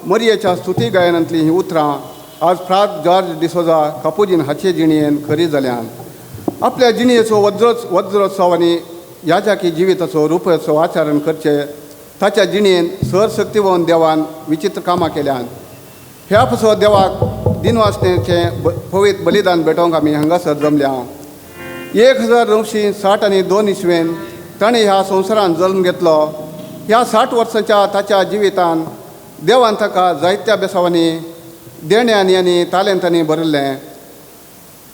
मोरयेच्या स्तुती गायनांतली ही उतरां आज फ्रात जॉर्ज डिसोजा कापुजीन हाचे जिणयेन खरी जाल्यान आपल्या जिणयेचो वज्रोत्सव आनी याजाकी जिविताचो रुपोत्सव आचरण करचे ताच्या जिणयेन सरशक्तिवन देवान विचित्र कामां केल्यान ह्या पासो देवाक दिनवासनेचे पवित्र बलिदान भेटोवंक आमी हांगासर जमल्या. 1962 इसवेन ताणें ह्या संवसारांत जल्म घेतलो. ह्या 60 वर्सांच्या ताच्या जिवितान देवान ताका जायत्या बेसावांनी देण्यांनी आनी तालेंतांनी भरिल्लें.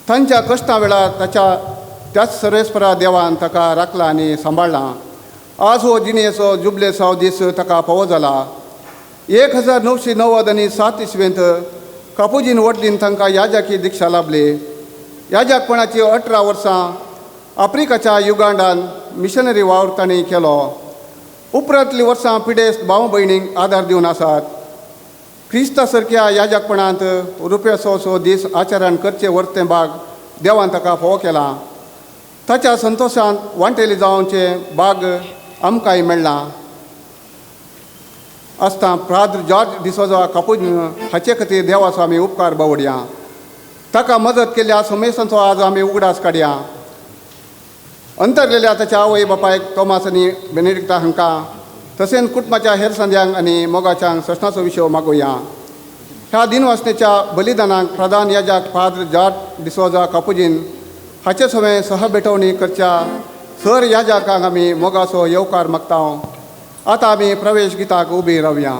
तांच्या कश्टा वेळार त्याच सर्वेस्परा देवान ताका राखला आनी सांबाळ्ळां. आज हो जिणयेचो जुबलेसाव दीस ताका फावो जाला. 1990 आनी 7 इसवेंत कापुजीन वडलीन तांकां याजाकी दिक्षा लाभली. याजकपणाची 18 वर्सां आफ्रिकाच्या युगांडान मिशनरी वावर तांणी केलो. उपरांतली वर्सां पिडेस्त भाव भयणींक आदार दिवन आसात. क्रिस्ता सारक्या याजकपणांत रुपेसो दीस आचरण करचे वर्तें भाग देवान ताका फावो केला. ताच्या संतोशांत वांटेली जावचे भाग आमकांय मेळ्ळां. आसता फ्राद्र जॉर्ज डिसोजा कापुजीन हाचे खातीर देवाचो आमी उपकार बावडया. ताका मदत केल्या समेसांचो आज आमी उगडास काडया. अंतरलेल्या ताच्या आवय बापायक तोमास आनी बेनेडिक्टा हांकां तशेंच कुटुंबाच्या हेर संद्यांक आनी मोगाच्यांक सशनाचो विशय मागोवया. ह्या दिनवासनेच्या बलिदानाक प्रधान याजक फादर जॉर्ज डिसोजा कापुजीन हाचे सवें सहबेटवणी करच्या सर याजकांक आमी मोगाचो येवकार मागता. आतां आमी प्रवेश गिताक उबी रावया.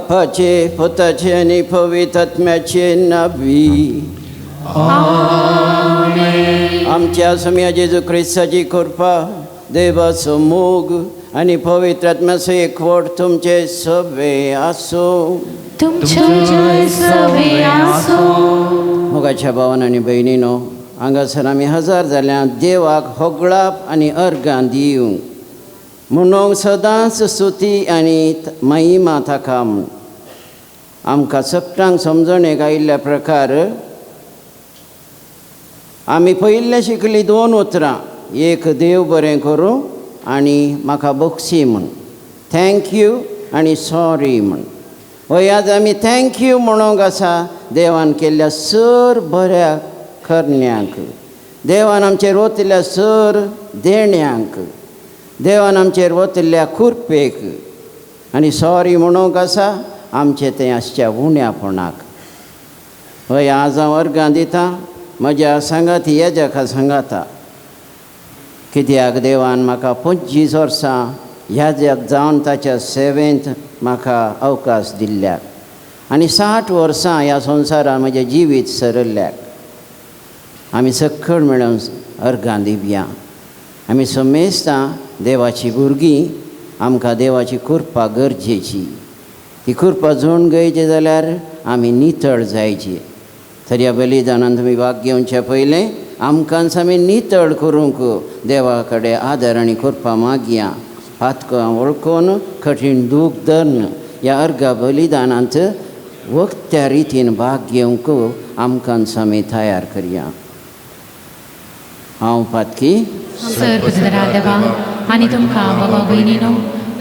बापाचे पुताचे आणि पवित्र आत्म्याचे नावी आमच्या सम्या जेजू ख्रिस्ताची कृपा देवाचो मोग आणि पवित्र आत्म्याचो एकवट तुमचे सगळे आसो मोगाच्या भावान आनी भयणीनो हांगासर आमी हजर जाल्यात देवाक होगळाप आनी अर्गां दिवंक म्हणून सदांच स्तुती आनी महिमा ताका म्हूण आमकां सगळ्यांक समजणेक आयिल्ल्या प्रकार आमी पयले शिकली 2 उतरां एक देव बरें करूं आनी म्हाका बक्षी म्हूण थँक्यू आनी सॉरी म्हूण हय आज आमी थँक्यू म्हणूंक आसा देवान केल्ल्या सर बऱ्या करण्यांक देवान आमचेर वतल्या सर देण्यांक देवान आमचेर वतल्या कुरपेक आनी सॉरी म्हणूंक आसा आमचे तें आसच्या उण्यापणाक हय आज हांव अर्गां दितां म्हज्या सांगाती येजाका सांगाता कित्याक देवान म्हाका 25 वर्सां ह्या जावन ताच्या सेवेंत म्हाका अवकाश दिल्ल्याक आनी 60 वर्सां ह्या संवसारान म्हजें जिवीत सरल्ल्याक आमी सक्कळ मेळून अर्गां दिवया आमी समेस्तां देवाची भुरगीं आमकां देवाची कृपा गरजेची ती कृपा जोडून घेवची जाल्यार आमी नितळ जायची तर ह्या बलिदानांत तुमी भाग घेवचे पयलें आमकांच आमी नितळ करूंक देवा कडेन आदर आनी कृपा मागया हातकां वळखून कठीण दूख धरन ह्या अर्गा बलिदानांत वखत्या रितीन भाग घेवंक आमकांच आमी तयार करया हांव पातकी सर्वधरा देवा आनी तुमकां बाबा भयणीनो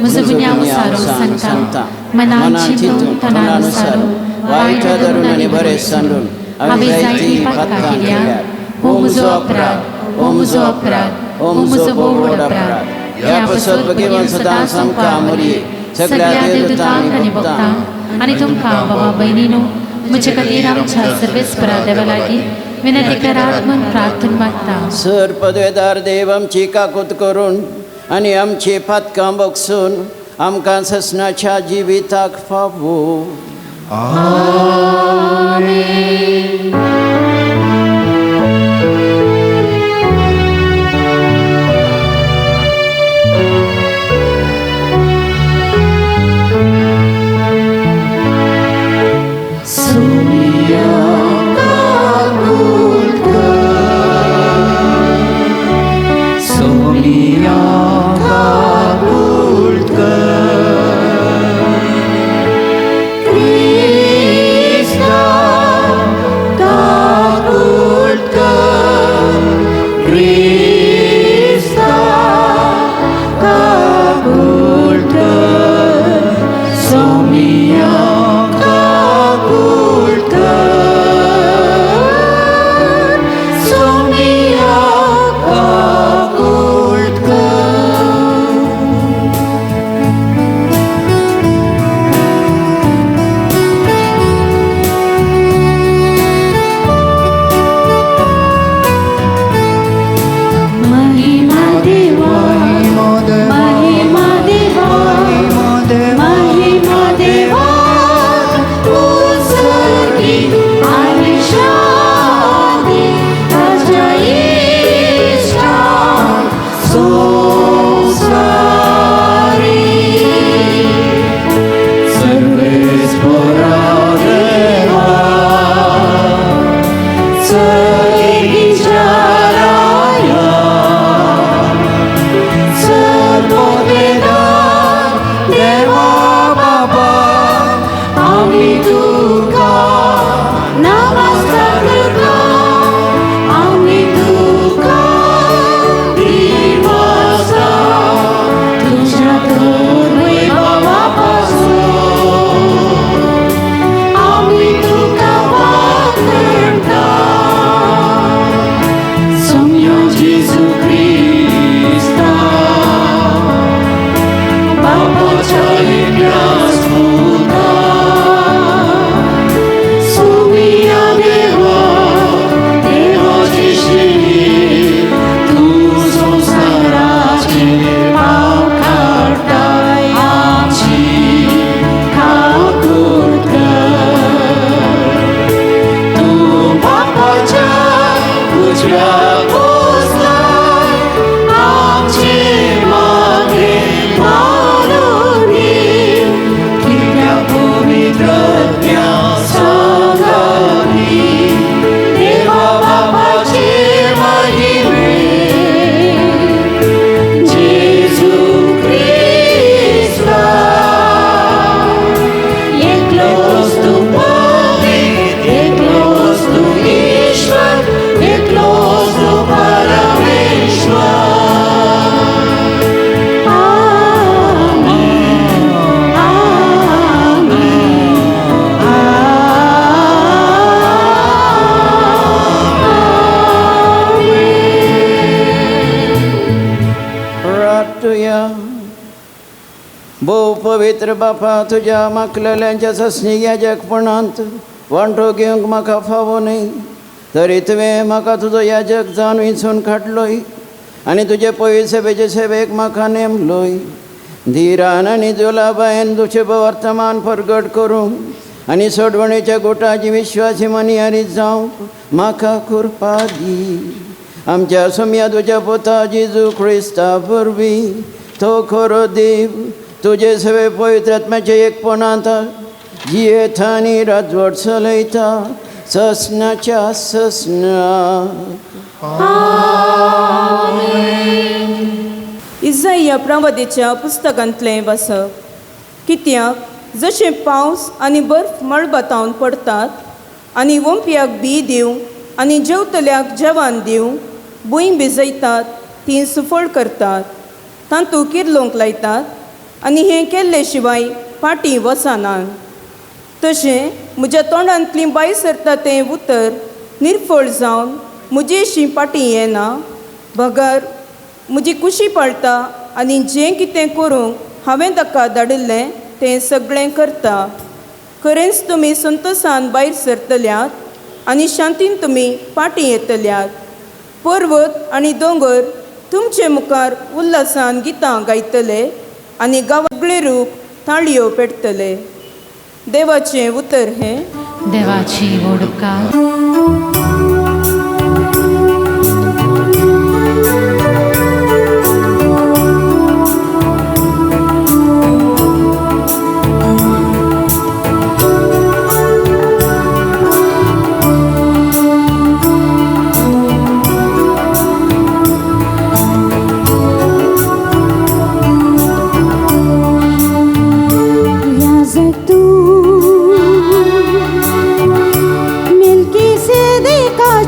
म्हजो गुन्यांव सांगता मनान चिंतून तनान विचारून वायट धरून आनी बरें सांडून हांवें जायतीं पातकां केल्यात हो म्हजो अपराध हो म्हजो अपराध हो म्हजो व्हड अपराध ह्या पासत भगवान सदांच आमकां मरी सगळ्या देवतांक आनी भक्तांक आनी तुमकां बाबा भयणीनो म्हजे खातीर आमच्या सर्वेस्परा देवा लागीं विनंती करात म्हूण प्रार्थना मागता सर पदवेदार देव आमची काकूत करून आनी आमची पातकां बगसून आमकां ससनाच्या जिविताक फावो Krishna भोव पवित्र बापा, तुझ्या माकलेल्यांच्या ससणी याजकपणांत वांटो घेवंक म्हाका फावो न्ही, तरी तुवें म्हाका तुजो याजक जावन विंचून काडलोय आनी तुजे पवित्र सेवेचे सेवेक म्हाका नेमलोय. धिरान आनी जुलाबायेन तुजें वर्तमान प्रगट करूंक आनी सोडवणेच्या गोटाची विश्वासी मनियारी जावंक म्हाका कृपा दी. आमच्या सुम्या तुज्या पुता जेजू क्रिस्ता वरवीं तो खरो देव तुजे सवे पवित्र आत्म्याचे एकपणांत जियेता आनी राजवट चलयता ससनाच्या ससना. इसाइया प्रवादीच्या पुस्तकांतलें वाचप. कित्याक जशें पावस आनी बर्फ मळबातावन पडटात आनी वंप्याक बी दिवंक आनी जेवतल्याक जेवण दिवंक भुंय भिजयतात, ती सुफळ करतात, तांतूं किर्लोंक लायतात आनी हें केल्ले शिवाय फाटीं वचनात. तशें म्हज्या तोंडांतली भायर सरता तें उतर निर्फळ जावन म्हजेशी फाटीं येना. भगार म्हजी कुशी पळटा आनी जें कितें करूंक हांवें ताका धाडिल्लें तें सगळें करता. खरेंच तुमी संतोशान भायर सरतल्यात आनी शांतीन तुमी फाटीं येतल्यात. पर्वत आनी दोंगर तुमचे मुखार उल्हासान गितां गायतले आनी गांवगळे रूख ताळयो पेटतले. देवाचें उतर हें. देवाची वोडकार. मिलकी से देखा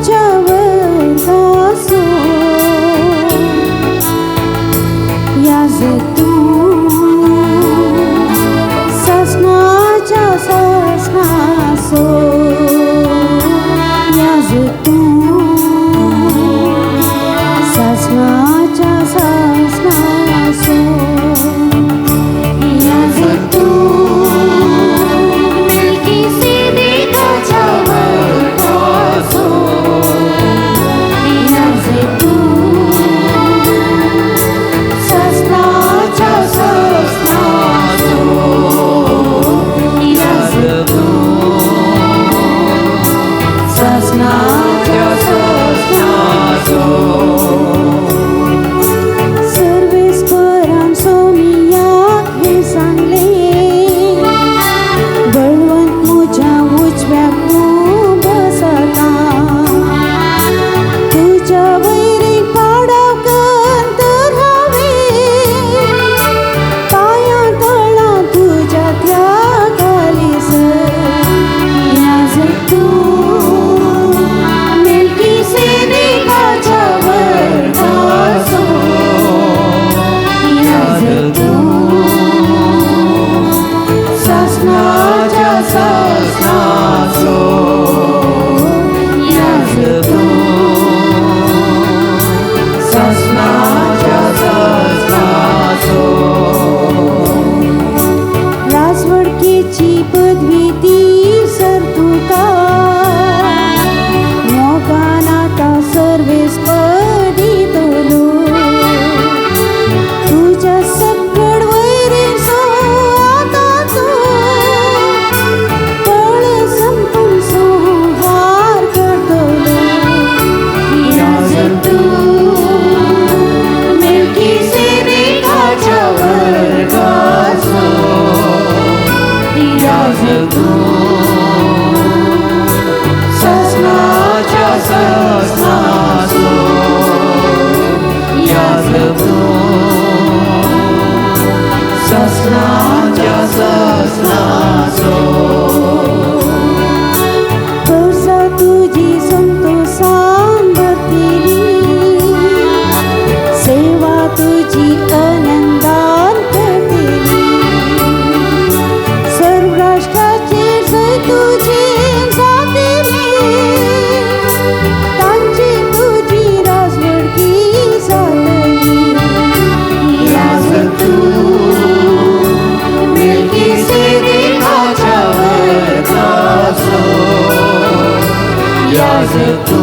याज तू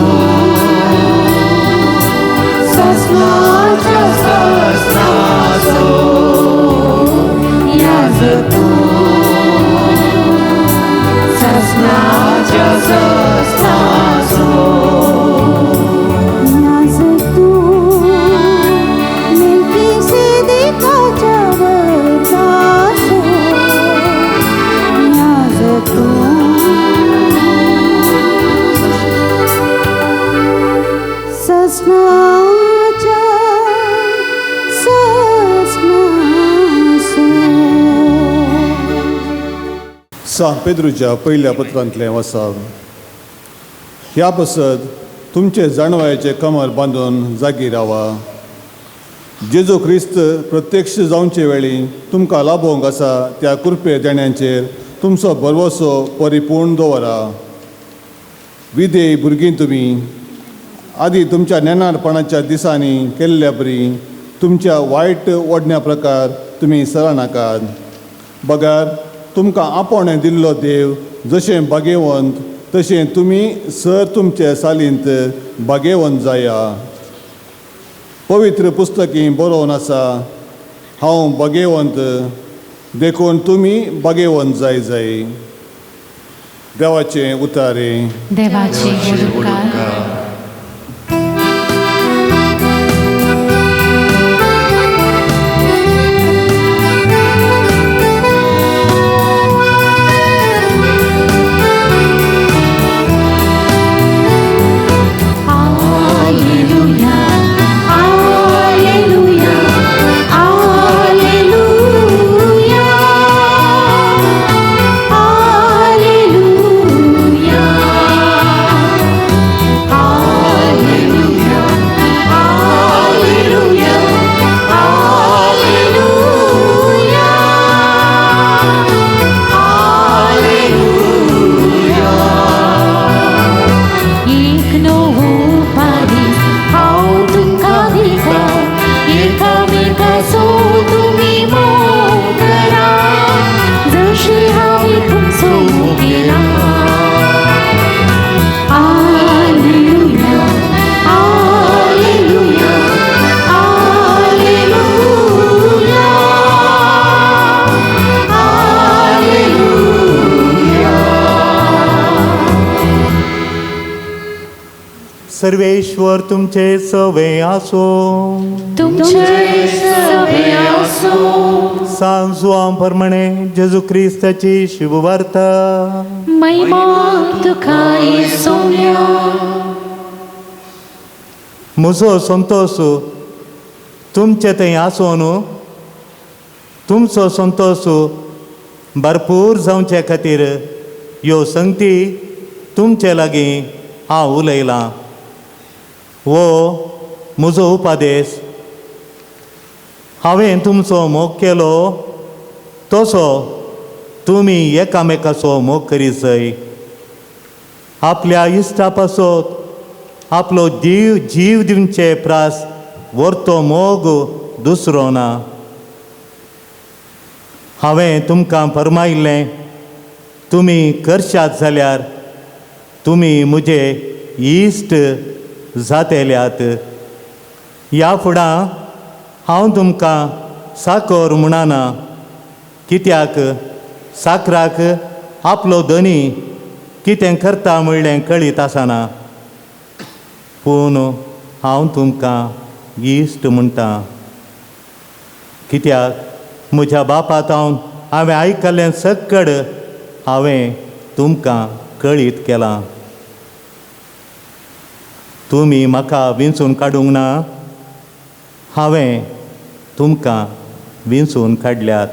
सस्नाच्या सस्नासो याज तू सस्नाच्या सस्नासो याज तू मेल्किसेदेकाच्या वरदासो याज तू सस्नाच्या सस्नासो. सा पेद्रूच्या पहिल्या पत्रांतलें वाचप. ह्या पासत तुमचे जाणवायाचे कमर बांदून जागी रावा. जेजू क्रिस्त प्रत्यक्ष जावचे वेळी तुमकां लाभोवंक आसा त्या कृपे देण्याचेर तुमचो भरवसो परिपूर्ण दवरा. विधेय भुरगीं तुमी आदी तुमच्या नेनारपणाच्या दिसांनी केल्ल्या बरी तुमच्या वायट ओडण्या प्रकार तुमी सरानाकात. बगार तुमकां आपोणे दिल्लो देव जशें बागेवंत तशें तुमी सर तुमचे सालींत बागेवंत जाया. पवित्र पुस्तकीं बरोवन आसा, हांव बागेवंत देखून तुमी बागेवंत जाय. देवाचें उतारे. देवाचे उपकार. सर्वेश्वर तुमचे सवे आसो. तुमचे सवे आसो. सांजुआं प्रमाणे जेजू क्रिस्ताची शुभ वार्ता. महिमा तुका येसुया. म्हजो संतोष तुमचे थंय आसून तुमचो संतोष भरपूर जावचे खातीर ह्यो संगती तुमचे लागीं हांव उलयलां. वो म्हजो उपादेश. हांवें तुमचो मोग केलो तसो तुमी एकामेकाचो मोग करीत जाय. आपल्या इश्टा पासत आपलो जीव दिवचे प्रास व्हरतो मोग दुसरो ना. हांवें तुमकां फरमायिल्लें, तुमी करशात जाल्यार तुमी म्हजे इश्ट जातेल्यात. ह्या फुडां हांव तुमकां साकर म्हणना, कित्याक साकराक आपलो धनी कितें करता म्हणलें कळीत आसना. पूण हांव तुमकां इश्ट म्हणटा, कित्याक म्हज्या बापातावन हांवें आयकल्लें सकड हांवें तुमकां कळीत केलां. तुमी म्हाका विंचून काडूंक ना, हांवें तुमकां विंचून काडल्यात.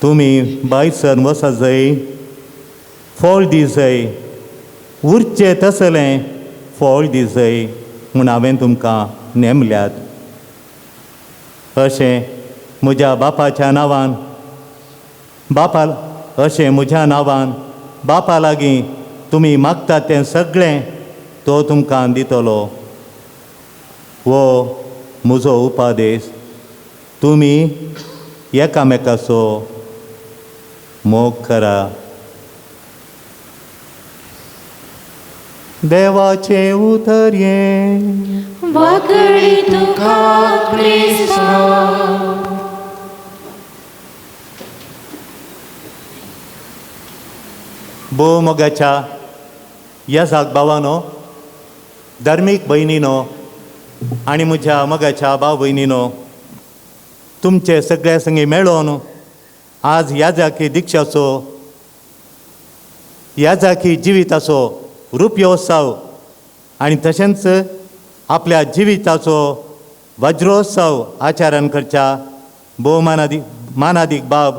तुमी बायसर वचत जाय, फळ दी जाय, उरचें तसलें फळ दी जाय म्हूण हांवें तुमकां नेमल्यात. अशें म्हज्या बापाच्या नांवान म्हज्या नांवान बापा लागीं तुमी मागतात तें सगळें तो तुमकां दितलो. वो म्हजो उपादेश. तुमी एकामेकाचो मोग करा. देवाचे उतर्ये वाकडी तुका क्रिस्ता. भोव मोगाच्या येसाक भावानो, धार्मीक भयणीनो आनी म्हज्या मोगाच्या भाव भयणीनो, तुमचे सगळे संगी मेळोन आज याजाकी दिक्षाचो, याजाकी जिविताचो रुपयोत्सव आनी तशेंच आपल्या जिविताचो वज्रोत्सव आचरण करच्या मानादीक बाब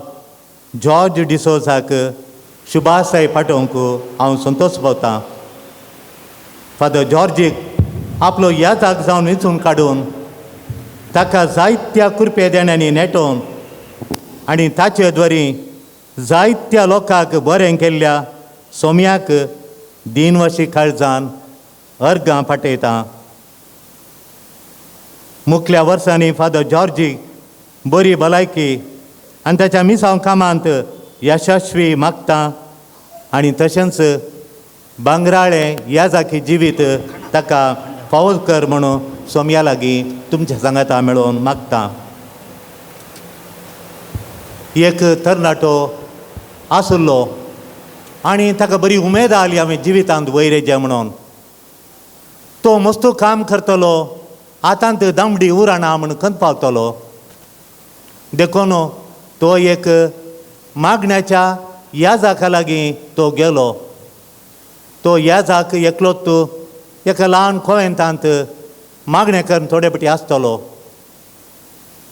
जॉर्ज डिसोजाक शुभाशय पाठोवंक हांव संतोश पावतां. फादर जॉर्जीक आपलो याजाक जावन वेंचून काडून ताका जायत्या कृपे देण्यांनी नेटोवन आनी ताचे द्वरी जायत्या लोकांक बरें केल्ल्या सोम्याक दिनवशी काळजान अर्गां पाठयता. मुखल्या वर्सांनी फादर जॉर्जीक बरी भलायकी आनी ताच्या मिसांव कामांत यशस्वी मागता आनी तशेंच भांगराळें याजाकी जिवीत ताका फावो कर म्हणून सोम्या लागीं तुमच्या सांगाता मेळोवन मागता. एक तरणाटो आसुल्लो आनी ताका बरी उमेद आली हांवें जिवितांत वयर येजें म्हणून. तो मस्त काम करतलो, आतांत दामडी उराणा म्हूण खंत पावतलो. देखून तो एक मागण्याच्या याजाका लागीं तो गेलो. तो याजाक एकलोच एका ल्हान खोवेंतांत मागणें करून थोडे पटी आसतलो.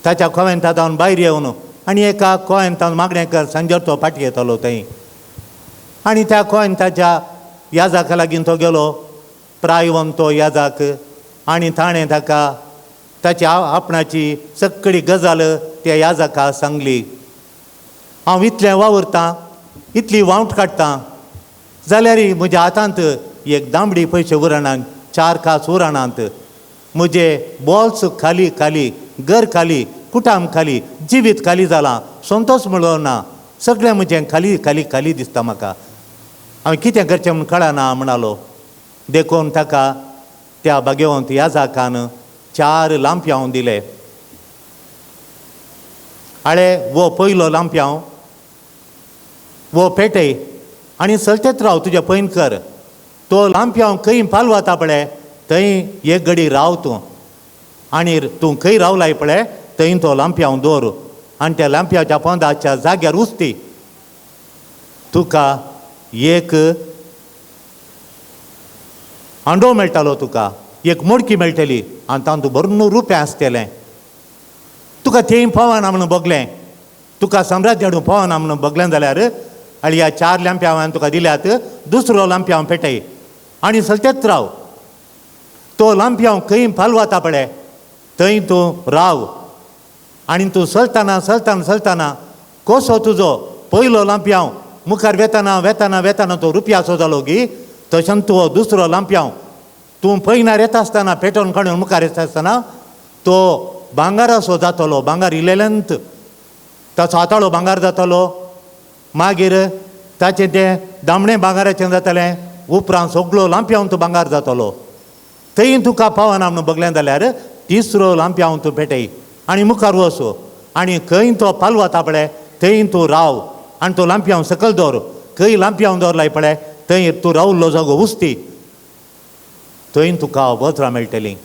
ताच्या खोवेंतांत हांव भायर येवन आनी एका खोवेंतांत मागणें कर सांजेर तो फाटी येतलो थंय. आनी त्या खोवेंताच्या याजाका लागीं तो गेलो, प्रायवन तो याजाक, आनी ताणें ताका ताची आपणाची सगळी गजाल त्या याजाका सांगली. हांव इतलें वावुरतां, इतली वावट काडटां, जाल्यार म्हज्या हातांत एक दामडी पयशे उरणात, 4 कास उरणात. म्हजे बॉल्स खाली खाली, घर खाली, कुटाम खाली, जिवीत खाली जालां, संतोश मेळ्ळो ना, सगळें म्हजें खाली खाली खाली दिसता म्हाका. हांवें कितें करचें म्हूण कळना म्हणलो. देखून ताका त्या भाग्यवंत याजाकान 4 लांपयां दिले. आळे वो पयलो लांपयां वो पेटय आनी सलतेत राव तुजें पैन कर. तो लांपयां खंय पालवता पळय थंय एक घडी राव तूं, आनी तूं खंय रावलाय पळय थंय तो लांपयां दवर आनी त्या लांपयाच्या पोंदाच्या जाग्यार उस्ती. तुका एक अंडो मेळटालो, तुका एक मडकी मेळटली आनी तातूंत भरून रुपें आसतलें. तुका थंय पावना म्हणून बगलें, तुका सम्राज्य हाडून पावना म्हणून बगलें जाल्यार आनी ह्या 4 लांपयां हांवें तुका दिल्यात, दुसरो लांपयां पेटय आनी सलतेत राव. तो लांपयां खंय पालवता पळय थंय तूं राव आनी तूं चलतना चलतना चलतना कसो तुजो पयलो लांपयां मुखार वेतना वेतना वेतना तो रुपयाचो जालो गी, तशेंच तो दुसरो लांपयां तूं पयनार येता आसतना पेटोवन काडून मुखार येता आसतना तो भांगाराचो जातलो. भांगार इल्लेल्यांत ताचो हाताळो भांगार जातलो, मागीर ताचें तें दामणें भांगाराचें जातलें, उपरांत सगळो लांपयां तूं भांगार जातलो. थंय तुका पावना म्हणून बगलें जाल्यार तिसरो लांपयां तूं पेटय आनी मुखार वच आनी खंय तो पालवता पळय थंय तूं राव आनी तो लांपयां सकयल दवर. खंय लांपयां दवरलाय पळय थंय तूं रावल्लो जागो उस्ती, थंय तुका वज्रां मेळटलीं.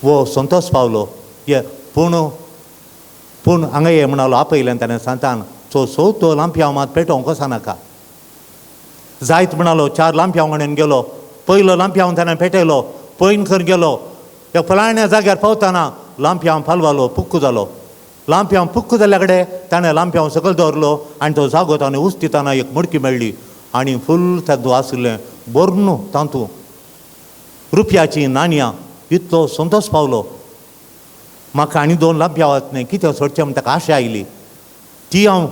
वो संतोश पावलो. पूण हांगा ये म्हणलो आपयलें ताणें सांतान, सो तो लांपयां मात पेटोवंक वचनाका. जायत म्हणलो 4 लांपयां म्हणून गेलो. पयलो लांपयां ताणें पेटयलो, पयन खंय गेलो, त्या फलाण्या जाग्यार पावतना लांपयां पालवालो, पुक्कू जालो. लांपयां पुक्कू जाल्या कडेन ताणें लांपयां सकयल दवरलो आनी तो जागो ताणें उस्तिताना एक मडकी मेळ्ळी आनी फुल्ल तातूंत आशिल्लें बरनू तातूंत रुपयाचीं नाणयां. इतलो संतोश पावलो. म्हाका आनी 2 लांपयां वचनाय, कितें सोडचें म्हण ताका आशा आयली. ती हांव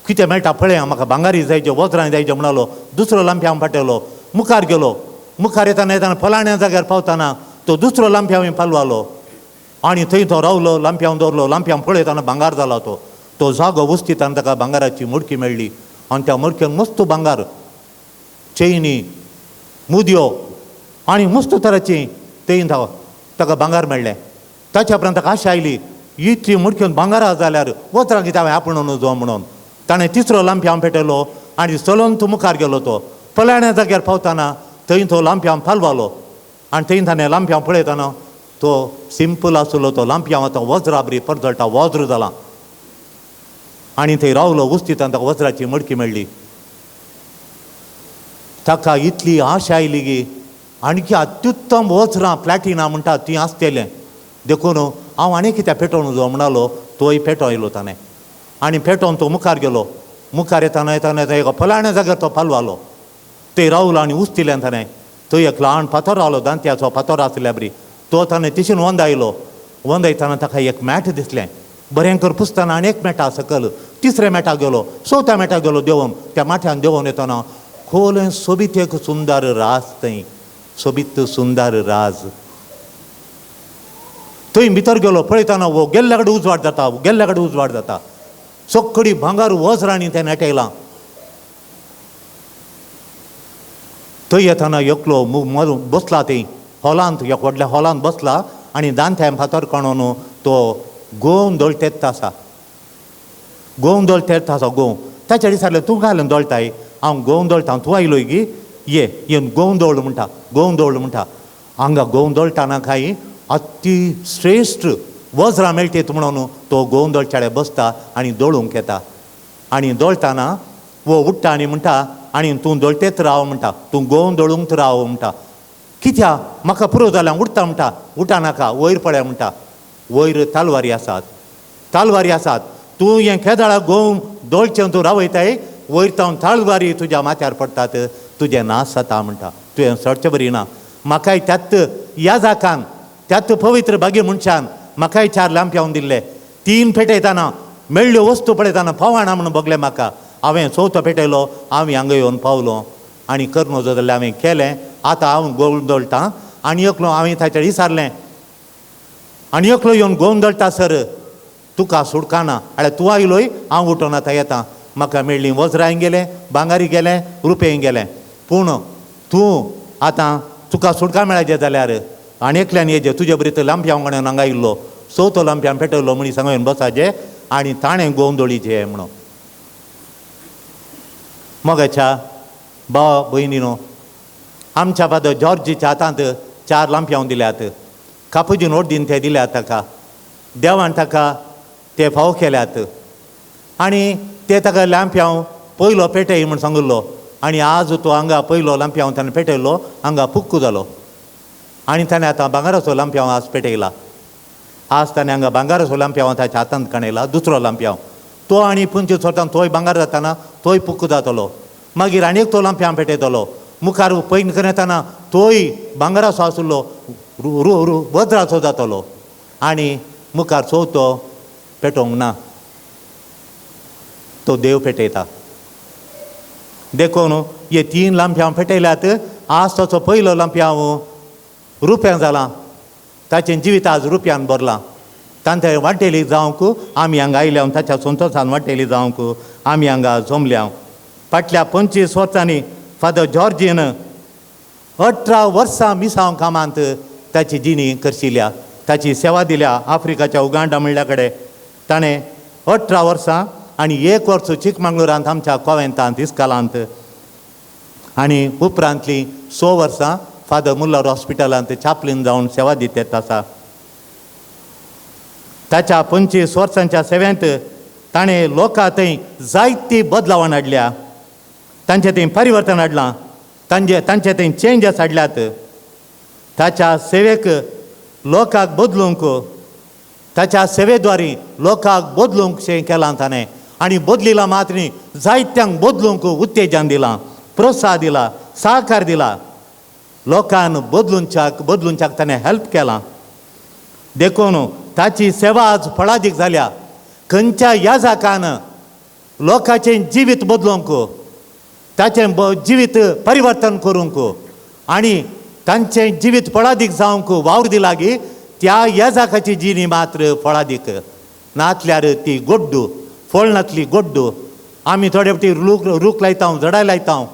कितें मेळटा पळय, म्हाका भांगारी जायचें, वज्रां जायचें म्हणलो. दुसरो लांपयां पाटयलो, मुखार गेलो. मुखार येताना येताना फलाण्या जाग्यार पावतना तो दुसरो लांपयां पालवालो आनी थंय तो रावलो, लांपयां दवरलो. लांपयां पळयताना भांगार जालो. तो जागो उस्तिताना ताका भांगाराची मडकी मेळ्ळी आनी त्या मडकेन मस्त भांगार चैनी मुदयो आनी मस्त तरांची तें ताका भांगार मेळ्ळें. ताच्या उपरांत ताका आशा आयली इतली मुडक्योन भांगारा जाल्यार वचरां कितें हांवें आपणून जो म्हणून ताणें तिसरो लांपी पेटयलो आनी चलोन तो मुखार गेलो. तो पलाण्या जाग्यार पावतना थंय तो लांपी पालवालो आनी थंय ताणें लांपी पळयतना तो सिंपल आसलो. तो लांपी आतां वज्रा बरी परजळटा वज्र जालां आनी थंय रावलो उस्तीत आनी ताका वज्राची मडकी मेळ्ळी. ताका इतली आशा आयली की आणकी अत्युत्तम वज्रां प्लॅटिना म्हणटा ती आसतलें देखून हांव आनी कितें पेटोवन जो म्हणलो तोय पेटयलो ताणें आनी पेटोवन तो मुखार गेलो. मुखार येताना एका फलाण्या जाग्यार तो पालवालो. थंय रावलो आनी उस्तिल्ल्यान ताणें थंय एक ल्हान फातर रावलो दांत्याचो फातर आसल्या बरी. तो ताणें तिशीन वंदायलो. वंदयतना ताका एक मॅट दिसलें. बरेंकर पुसतना आनी एक मॅटा सकयल तिसऱ्या मॅटाक गेलो. चवथ्या मॅटाक गेलो देंवोन. त्या माथ्यान देंवोन येतना खोल सोबीत एक सुंदर राज थंय सोबीत सुंदर राज. थंय भितर गेलो पळयतना वो गेल्ल्या कडेन उजवाड जाता गेल्ल्या कडेन उजवाड जाता. सगळी भांगार वज्रांनी तें नेटयलां. थंय येताना एकलो बसला थंय हॉलांत एक व्हडल्या हॉलांत बसला आनी दांत्या फातर काडून तो गोवन दोळटेत आसा. गोवन दोळटेत आसा गोव. ताच्या दिसालें तूं घालून दोळटाय हांव गोवन दोळटा तूं आयलोय गी येवन गोवन दोळ म्हणटा गोवन दोळ म्हणटा. हांगा गोवन दोळटाना काय अति श्रेश्ठ वज्रां मेळटेत म्हणून तो गोवन दोळच्याडे बसता आनी दोळूंक येता. आनी दोळटाना वो उठ्ठा आनी म्हणटा आनी तूं दोळटेत राव म्हणटा तूं गोवन दोळूंक राव म्हणटा. कित्या म्हाका पुरो जाल्यार उठता म्हणटा. उठा नाका वयर पळय म्हणटा. वयर तालवारी आसात तालवारी आसात. तूं हें केदाळा गोव दोळचें तूं रावयताय वयर तावन तालवारी तुज्या माथ्यार पडटात तुजें नास जाता म्हणटा. तुवें सडचें बरी ना. म्हाकाय त्यात ह्या जाकान त्यात पवित्र बागे मनशान म्हाकाय 4 लांपी हांव दिल्ले. 3 पेटयतना मेळ्ळ्यो वस्तू पळयतना फावाणा म्हणून बगलें म्हाका. हांवें चवथो पेटयलो हांव हांगा येवन पावलो आनी करनो जो जाल्यार हांवें केलें. आतां हांव गोवन दोळटां आनी एकलो हांवें ताचेर विचारलें आनी एकलो येवन गोवन दोळटा सर तुका सुडकाना म्हळ्यार तूं आयलोय हांव उठोन आतां येतां. म्हाका मेळ्ळीं वज्रांय गेलें भांगारी गेलें रुपेय गेलें. पूण तूं आतां तुका सुडका मेळाचें जाल्यार आनी एकल्यान येजे तुजे बरी तर लांपी हांव कोणें हांगा आयिल्लो चवथो लांपी हांवें पेटयलो म्हणी सांगून बसाचें आनी ताणें गोवन दोळीचें म्हणून. मोगाच्या भाव भयणीनो आमच्या फादर जॉर्जीच्या हातांत 4 लांपी हांव दिल्यात. कापुजीन ओर्दीन ते दिल्यात ताका. देवान ताका ते फाव केल्यात आनी ते ताका लांपी हांव पयलो पेटय म्हूण सांगुल्लो आनी आज तो हांगा पयलो लांपी हांव ताणें पेटयलो हांगा पुक्कू जालो आनी ताणें आतां भांगाराचो लांपी हांव आज पेटयला. आज ताणें हांगा भांगाराचो लांपी हांव ताच्या हातांत काणयला दुसरो लांपी हांव. तो आनी 25 वर्सां तोय भांगार जाताना तोय पुक्कू जातलो. मागीर आनी एक तो लांपी हांव पेटयतलो. मुखार पैन करताना तोय भांगाराचो आसलो वज्राचो जातलो आनी मुखार चवथो पेटोवंक ना तो देव पेटयता. देखून हे 3 लांपी हांव पेटयल्यात. आज ताचो पयलो लांपी हांव रुप्यां जालां. ताचें जिवीत आज रुपयान भरलां. तांते वाटेली जावंक आमी हांगा आयल्या ताच्या संतोशान वाटेली जावंक आमी हांगा जमल्या. फाटल्या 25 वर्सांनी फादर जॉर्जीन 18 वर्सां मिसांव कामांत ताची जिणी करशिल्ल्या. ताची सेवा दिल्या आफ्रिकाच्या उगांडा म्हणल्या कडेन. ताणें 18 वर्सां आनी 1 वर्स चिकमंगळुरांत आमच्या कॉवेंतांत इस्कालांत आनी उपरांतलीं 6 वर्सां फादर मुल्लर हॉस्पिटलांत चापलीन जावन सेवा दितात आसा. ताच्या 25 वर्सांच्या सेवेंत ताणें लोकां थंय जायती बदलावण हाडल्या. तांचें थंय परिवर्तन हाडलां. तांचे थंय चेंजीस हाडल्यात. ताच्या सेवेक लोकांक बदलूंक ताच्या सेवेद्वारी लोकांक बदलूंक शें केलां ताणें आनी बदलिलां मात न्ही जायत्यांक बदलूंक उत्तेजन दिलां प्रोत्साह दिला सहकार दिला. लोकांक बदलूंच्याक ताणें हेल्प केलां. देखून ताची सेवा आज फळादीक जाल्या. खंयच्या ह्या जाकान लोकांचें जिवीत बदलूंक ताचें जिवीत परिवर्तन करूंक आनी तांचें जिवीत फळादीक जावंक वावर दिला गी त्या ह्या जाकाची जिणी मात्र फळादीक नातल्यार ती गोड्डू फळ नातली गोड्डू. आमी थोडे फावटी रूख लायता झाडां लायता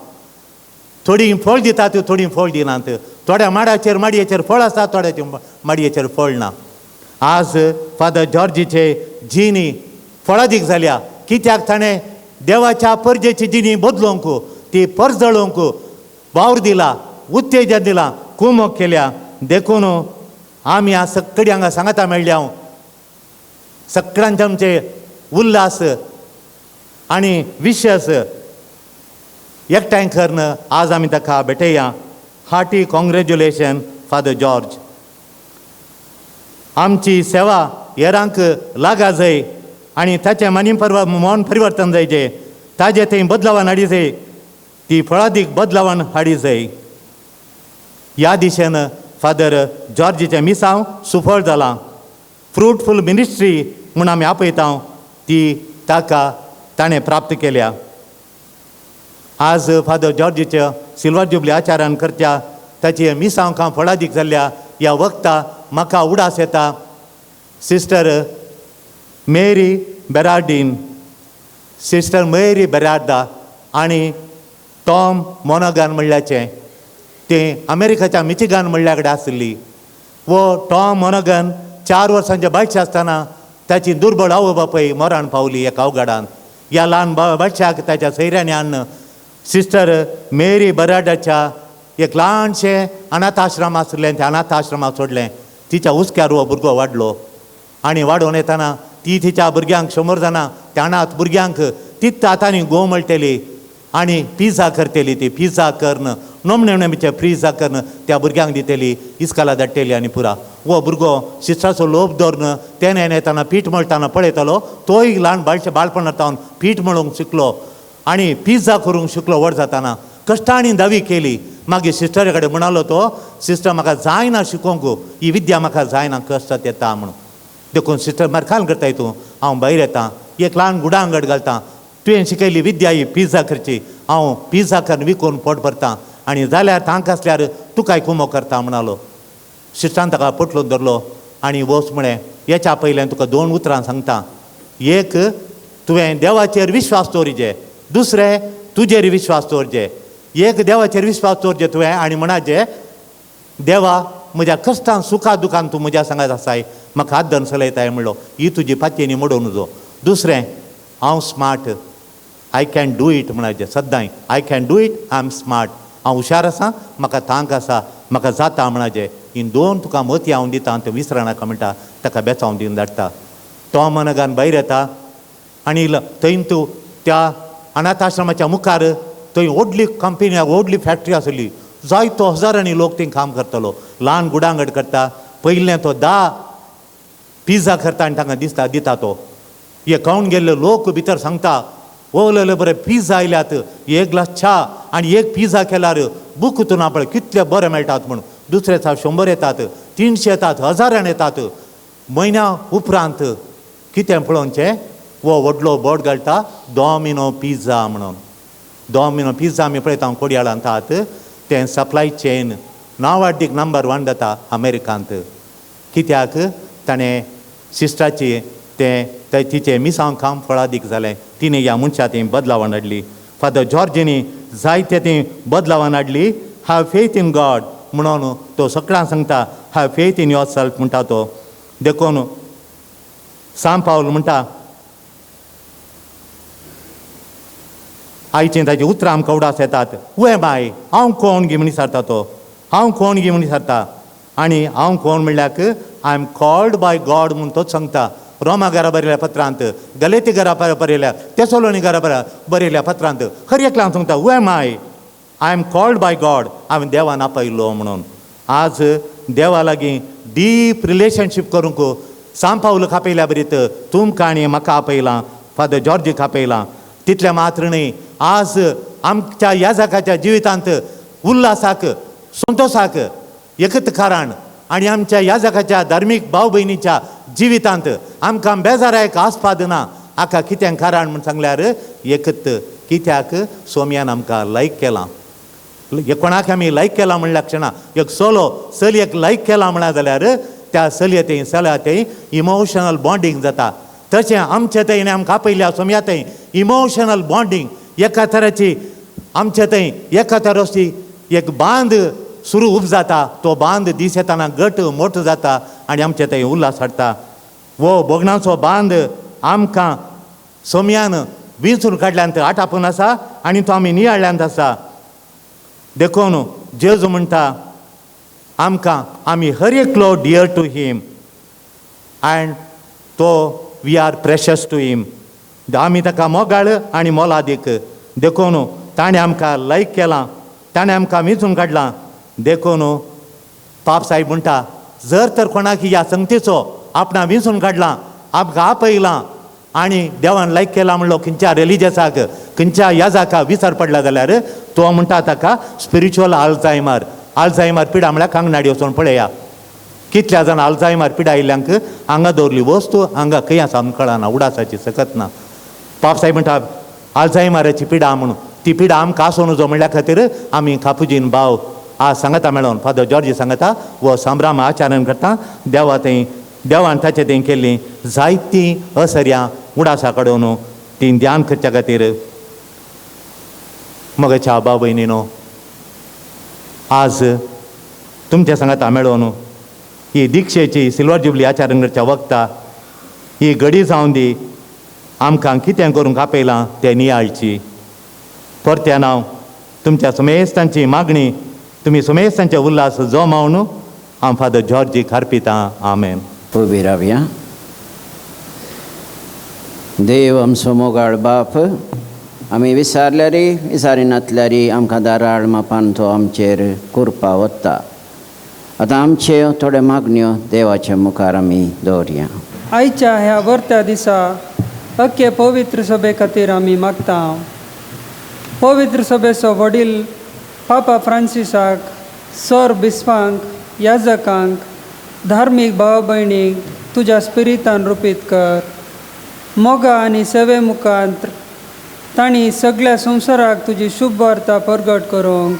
थोडी फळ दितात थोडी फळ दिनात. थोड्या माडयेचेर फळ आसता, थोड्याच्या माडयेचेर फळ ना. आज फादर जॉर्जीचे जिणी फळादीक जाल्या कित्याक ताणें देवाच्या परजेची जिणी बदलोवंक, ती परजळोवंक वावर दिला, उत्तेजन दिला, कुमक केल्या. देखून आमी आज सगळीं हांगा सांगता मेळ्ळी हांव सगळ्यांचे आमचे उल्हास आनी विशस एकठांय करन आज आमी ताका भेटया. Hearty congratulation father George. आमची सेवा हेरांक लागा जाय आनी ताचें मन परिवर्तन जायचें, ताजें थंय बदलावण हाडी जाय, ती फळादीक बदलावण हाडी जाय. ह्या दिशेन फादर जॉर्जीचें मिसांव सुफळ जालां. फ्रुटफूल मिनिस्ट्री म्हूण आमी आपयता ती ताका ताणें प्राप्त केल्या. आज फादर जॉर्जीच्या सिल्वर जुबली आचारान करच्या ताची मिसांवकां फळादीक जाल्ल्या ह्या वक्ता म्हाका उडास येता. सिस्टर मेरी बेरार्डीन, सिस्टर मेरी बेरार्दा आनी टॉम मोनोगान म्हणल्याचें तें अमेरिकेच्या मिचिगान म्हणल्या कडेन आसली. वो टॉम मोनोगन 4 वर्सांचे बायचे आसतना ताची दुर्बळ आवय बापूय मरण पावली एका अवघडान. ह्या ल्हान बायच्याक ताच्या सैऱ्यांनी हाडून सिस्टर मेरी बेरार्डाच्या एक ल्हानशें अनाथ आश्रम आसलें, त्या अनाथ आश्रमाक सोडलें. तिच्या हुस्क्यार हो भुरगो वाडलो आनी वाडोवन येतना ती तिच्या भुरग्यांक 100 जाणां त्या अनाथ भुरग्यांक तित्त हातांनी घोव मळटली आनी पिझ्झा करतली. ती पिझ्झा करन नोमणेचे पिझ्झा करन त्या भुरग्यांक दितली, इस्काला धाडटली आनी पुरा. हो भुरगो सिस्टराचो लोभ धरून तेणें येताना पीठ मळटाना पळयतालो. तोय ल्हान बाळपणांत पीठ मळूंक शिकलो आनी पिझ्झा करूंक शिकलो. व्हड जाताना कश्टांनी दावी केली. मागीर सिस्टरे कडेन म्हणालो तो, सिस्टर म्हाका जायना शिकोवंक, ही विद्या म्हाका जायना, कश्टांत येता म्हणून. देखून सिस्टर मारखान करता हितून हांव भायर येतां, एक ल्हान गुडांगड घालतां. तुवें शिकयली विद्या ही पिझ्झा करची, हांव पिझ्झा करून विकून पोट भरतां आनी जाल्यार तांकां आसल्यार तुकाय कुमो करता म्हणालो. सिस्टरान ताका पटलून धरलो आनी वच म्हळें, हेच्या पयल्यान तुका 2 उतरां सांगता. एक, तुवें देवाचेर विश्वास दवरिजे. दुसरें, तुजेर विश्वास दवरचे. एक, देवाचेर विश्वास दवरचे तुवें आनी म्हणाचे, देवा म्हज्या कश्टां सुखा दुखान तूं म्हज्या सांगात आसाय, म्हाका हात धरून चलयताय म्हणलो. ही तुजी पातयेनी मोडून नजो. दुसरें, हांव smart, I can do it म्हणाचें सद्दां. I can do it, I am smart. हांव हुशार आसां, म्हाका थांक आसा, म्हाका जाता म्हणाचें. ही 2 तुका मती हांव दिता तें विसरनाका म्हणटा. ताका बेचावन दिवन धाडटा. तो मनगान भायर येता आनी थंय तूं त्या अनाथ आश्रमाच्या मुखार थंय व्हडली कंपनी, व्हडली फॅक्टरी आसली. जायतो हजारांनी लोक थंय काम करतलो. ल्हान गुडांगड करता. पयलें तो 10 पिझ्झा करता आनी तांकां दिता तो. हे खावन गेल्ले लोक भितर सांगता, ओले बरे पिझ्झा आयल्यात, 1 ग्लास च्या आनी 1 पिझ्झा केल्यार बूक हितून पळय कितले बरे मेळटात म्हणून. दुसरे दिसा 100 येतात, 300 येतात, हजारान येतात. म्हयन्या उपरांत कितें पळोवचें, वो व्हडलो बोर्ड घालता डॉमिनो पिझ्झा म्हणून. डॉमिनो पिझ्झा आमी पळयता कोडयाळांत आहात. तें सप्लाय चेन नांवाडीक नंबर 1 जाता अमेरिकांत. कित्याक ताणें सिस्टराची तिचे मिसांव काम फळादीक जालें. तिणें ह्या मनशा ती बदलावण हाडली. फादर जॉर्जीनी जायते ती बदलावण हाडली. हॅव फेथ इन गॉड म्हणून तो सगळ्यांक सांगता. Have faith in your self म्हणटा तो. देखून सान पावल म्हणटा, आयचीं ताची उतरां आमकां उडास येतात. उय बाय, हांव कोण गी म्हणी विचारता तो. हांव कोण गी म्हणी विचारता. आनी हांव कोण म्हणल्याक I am called by God म्हणून तोच सांगता. रोमा घरा बरयल्या पत्रांत, गलेती घरा बरयल्या, तेसोलोनी घरा बरयल्या पत्रांत खरी एकल्यान सांगता, उय माय, I am called by God, हांवें देवान आपयलो म्हणून. आज देवा लागीं डीप रिलेशनशीप करूंक सान पावलक आपयल्या बरीत तुमकां आनी म्हाका आपयलां, फादर जॉर्जीक आपयलां. तितलें मात्र न्ही, आज आमच्या ह्या जगाच्या जिवितांत उल्हासाक, संतोशाक एकच कारण आनी आमच्या ह्या जगाच्या धार्मीक भाव भयणीच्या जिवितांत आमकां बेजारायक आस्पाद ना. हाका कितें कारण म्हण सांगल्यार एकच, कित्याक सोम्यान आमकां लायक केलां. कोणाक आमी लायक केलां म्हणल्या क्षणा एक चलयेक लायक केलां म्हणा जाल्यार त्या चलया थंय इमोशनल बॉन्डिंग जाता. तशें आमचे थंय आमकां आपयल्या सोम्या थंय इमोशनल बॉन्डिंग एका तराची आमचे थंय एका तराची एक बांद सुरू उब जाता, तो बांद दीस येताना घट मोठो जाता आनी आमचे थंय उल्हास हाडटा. वो बोगनाचो बांद आमकां सोम्यान विंचून काडल्यांत आटापून आसा आनी तो आमी नियाळ्यांत आसा. देखून जेजू म्हणटा आमकां आमी हर एकलो डियर टू हीम अँड तो we are precious to him. आमी ताका मोगाळ आनी मोलादीक. देखून ताणें आमकां लायक केलां, ताणें आमकां विंचून काडलां. देखून पाप साहेब म्हणटा जर तर कोणाक ह्या संगतीचो आपणा विंचून काडलां, आमकां आपयलां आनी देवान लायक केला म्हणलो खंयच्या रिलिजसाक, खंयच्या याजाका विचार पडला जाल्यार तो म्हणटा ताका स्पिरिच्युअल आल्झायमर पिडा म्हळ्यार कांगनाडी वचून पळया. कितल्या जाण आल्झायमर पिडा आयिल्ल्यांक हांगा दवरली वस्तू हांगा खंय आसा आमकां कळना, उडासाची सकत ना. पाप साहेब म्हणटा आल्झायमराची पिडा म्हणून, ती पिडा आमकां आसूं नजो म्हणल्या खातीर आमी कापुजीन भाव आज सांगता मेळोन फादर जॉर्ज सांगता वो संभ्राम आचरण करता. देवान ताचे थंय केल्लीं जायतीं असर्यां उडासा काडून ती ध्यान करच्या खातीर मोगाच्या भाव भयणीनो, आज तुमच्या सांगता मेळोन ही दिक्षेची सिल्वर जुबली आचरण करच्या वखदा ही घडी जावन दी आमकां कितें करूंक आपयलां तें नियाळची. परत्यान हांव तुमच्या सुमेस्तांची मागणी, तुमी सुमेस्तांचे उल्हास जो मावन हांव फादर जॉर्जीक अर्पितां. आमेन. उबी रावया. देव आमचो मोगाळ बाप, आमी विचारल्यारी विचारिनातल्यारी आमकां दाराळ मापान तो आमचेर कुरपा वता. आतां आमचे थोड्यो मागण्यो देवाच्या मुखार आमी दवरया. आयच्या ह्या वर्त्या दिसा अख्खे पवित्र सभे खातीर आमी मागता. पवित्र सभेचो वडील पापा फ्रांसिसाक, सर बिस्वांक, याजकांक, धार्मीक भाव भयणीक तुज्या स्पिरितान रुपीत कर. मोगा आनी सेवे मुखांत तांणी सगळ्या संवसाराक तुजी शुभ वार्ता परगट करूंक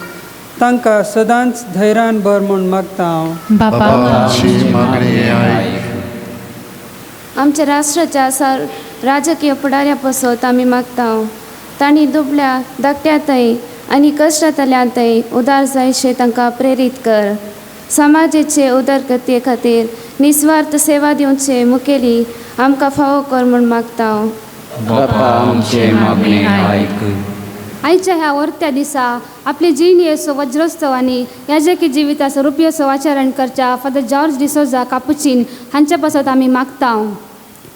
तांकां सदांच धैर्यान भर म्हूण मागता. बापा आमची मागणी आयक. आमच्या राष्ट्राच्या राजकीय फुडाऱ्या पासत आमी मागता. तांणी दुबळ्या धाकट्यातय आनी कश्टांतल्यांतय उदार जायशे तांकां प्रेरीत कर. समाजाचे उदरगते खातीर निस्वार्थ सेवा दिवचे मुखेली आमकां फावो कर म्हूण मागता. बापा आमची मागणी आयक. आयच्या ह्या वर्त्या दिसा आपले जिणेचो वज्रोत्सव आनी याजकी जिविताचो रुपयोचो आचरण करच्या फादर जॉर्ज डिसोजा कापुचीन हांच्या पासत आमी मागता.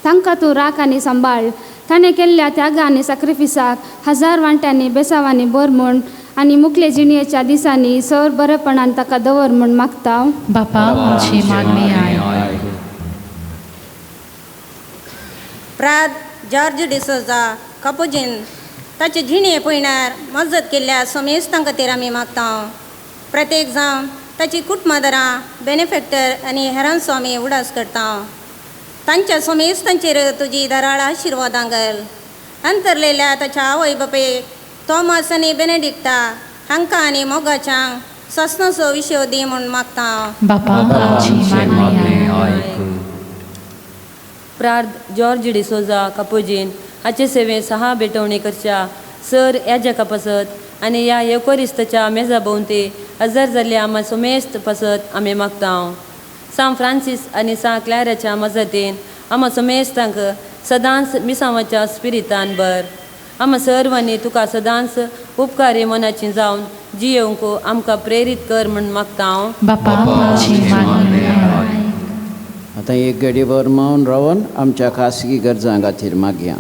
तांकां तूं राख आनी सांबाळ. ताणें केल्ल्या त्यागा आनी सॅक्रिफिसाक हजार वांट्यांनी बेसांवांनी भर म्हूण आनी मुखले जिणेच्या दिसांनी सर बरेपणान ताका दवर म्हूण मागता. बापा आमची मागणी आयक. प्राद जॉर्ज डिसोजा कापुजीन ताचे जिणे पयणार मजत केल्ल्या समेस्तां खातीर आमी मागता. प्रत्येक जावन ताची कुटुंबदारां, बेनिफॅक्टर आनी हेरांचो आमी उडास करता. तांच्या समेस्तांचेर तुजी दाराळ आशिर्वादां घाल. अंतरलेल्या ताच्या आवय बापेक थॉमस आनी बेनेडिक्टा हांकां आनी मोगाच्यांक सस्नाचो विशय दी म्हूण मागता. बापा आमची मागणी आयक. प्रार्थ जॉर्ज डिसोजा कापुजीन हाचे सेवे सहा बेटवणी करच्या सर याजका पासत आनी ह्या एकोरिस्ताच्या मेजा भोंवती हजर जाल्ल्या आमा सुमेस्त पासत आमी मागता. सान फ्रांसीस आनी सान क्लॅराच्या मजतीन आमा सुमेस्तांक सदांच मिसांवाच्या स्पिरितान भर. आमा सर्वांनी तुका सदांच उपकारी मनाची जावन जियोंक आमकां प्रेरीत कर म्हूण मागता. बापा आमची मागणी आयक. आतां एक घडीभर मौन रावन आमच्या खासगी गरजां खातीर मागया.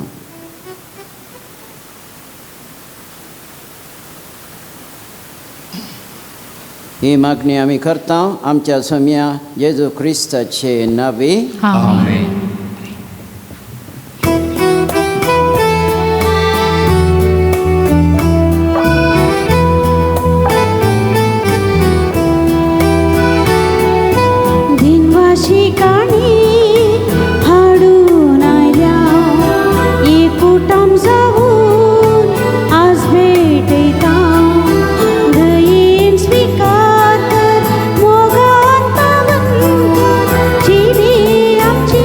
ही मागणी आमी करता आमच्या सोम्या जेजू क्रिस्ताचे नांवे. आमेन. दिनवाशी काणी हाडून आयल्या एकूटाम जावून आज भेटयता. दयेन स्विकार कर मोगान पावन कर. जिणे आमची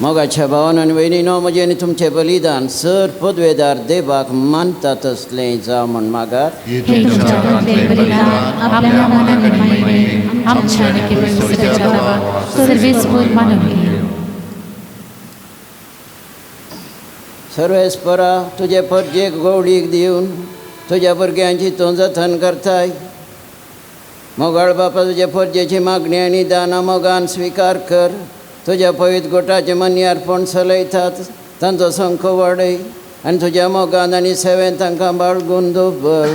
मोगाच्या भावान आनी भयणीनो, म्हजें आनी तुमचें बलिदान सर पदवेदार देवाक मानता तसलें जावं म्हण मागात. हे तुमच्या पदवे बलिदान आपल्या मनाने माहिती आमच्या आणि केवळ सगळ्याच्या नावा सर्वेस्वर मानून घे. सर्वेस्परा, तुजे परजेक गवळीक दिवन तुज्या भुरग्यांची तूं जतन करताय. मोगाळ बापा, तुजे परजेची मागणी आनी दाना मोगान स्विकार कर. तुज्या पवित्र गोठाचे मन्यारपण चलयतात, तांचो संख्य वाडय आनी तुज्या मोगान आनी सेवेन तांकां बाळगून दवर.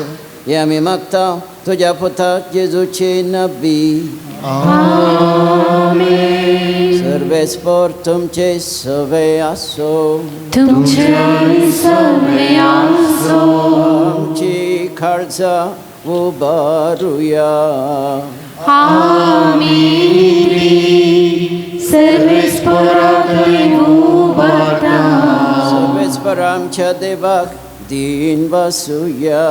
हें आमी मागता तुज्या पुता जेजूचे नबी. सर्वेस्पर तुमचे सवे आसो. तुमचे सवे आसो. आमची काळजां उबारुया. सर्वेस्पर आमच्या देवाक दिन वासुया.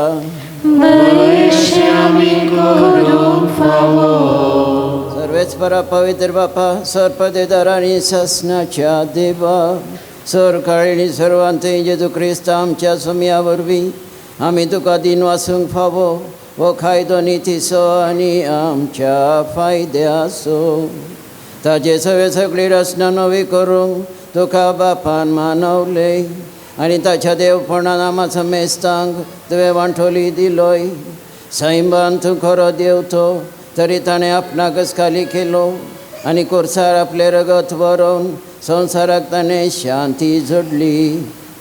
सर्वेस्परा पवित्र बापा, सर पदेदार आनी ससनाच्या देवा, सर काळिणी सर्वांत जेजू क्रिस्त आमच्या सुमया वरवीं आमी तुका दिन वासूंक फावो. हो कायदो नितीसो आनी आमच्या फायद्याचो. ताचे सगळी रचना नवी करूंक तुका बापान मानवले आनी ताच्या देवपणान आमाचो मेस्तांक तुवें वांटोली दिलोय. सैबान तूं खरो देव तो, तरी ताणें आपणाकच खाली केलो आनी कुर्सार आपले रगत व्हरोवन संवसाराक ताणें शांती जोडली.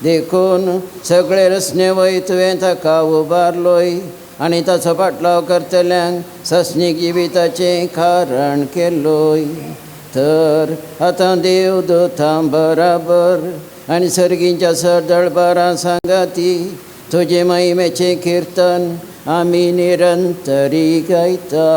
देखून सगळे रचने वय तुवें ताका उबारलोय आनी ताचो पाटलाव करतल्यांक ससनीक जिविताचें कारण केलोय. तर आतां देव दोतां बराबर आनी सर्गींच्या सरदळबारां सांगाती तुजे महिमेचें किर्तन आमी निरंतरी गायता.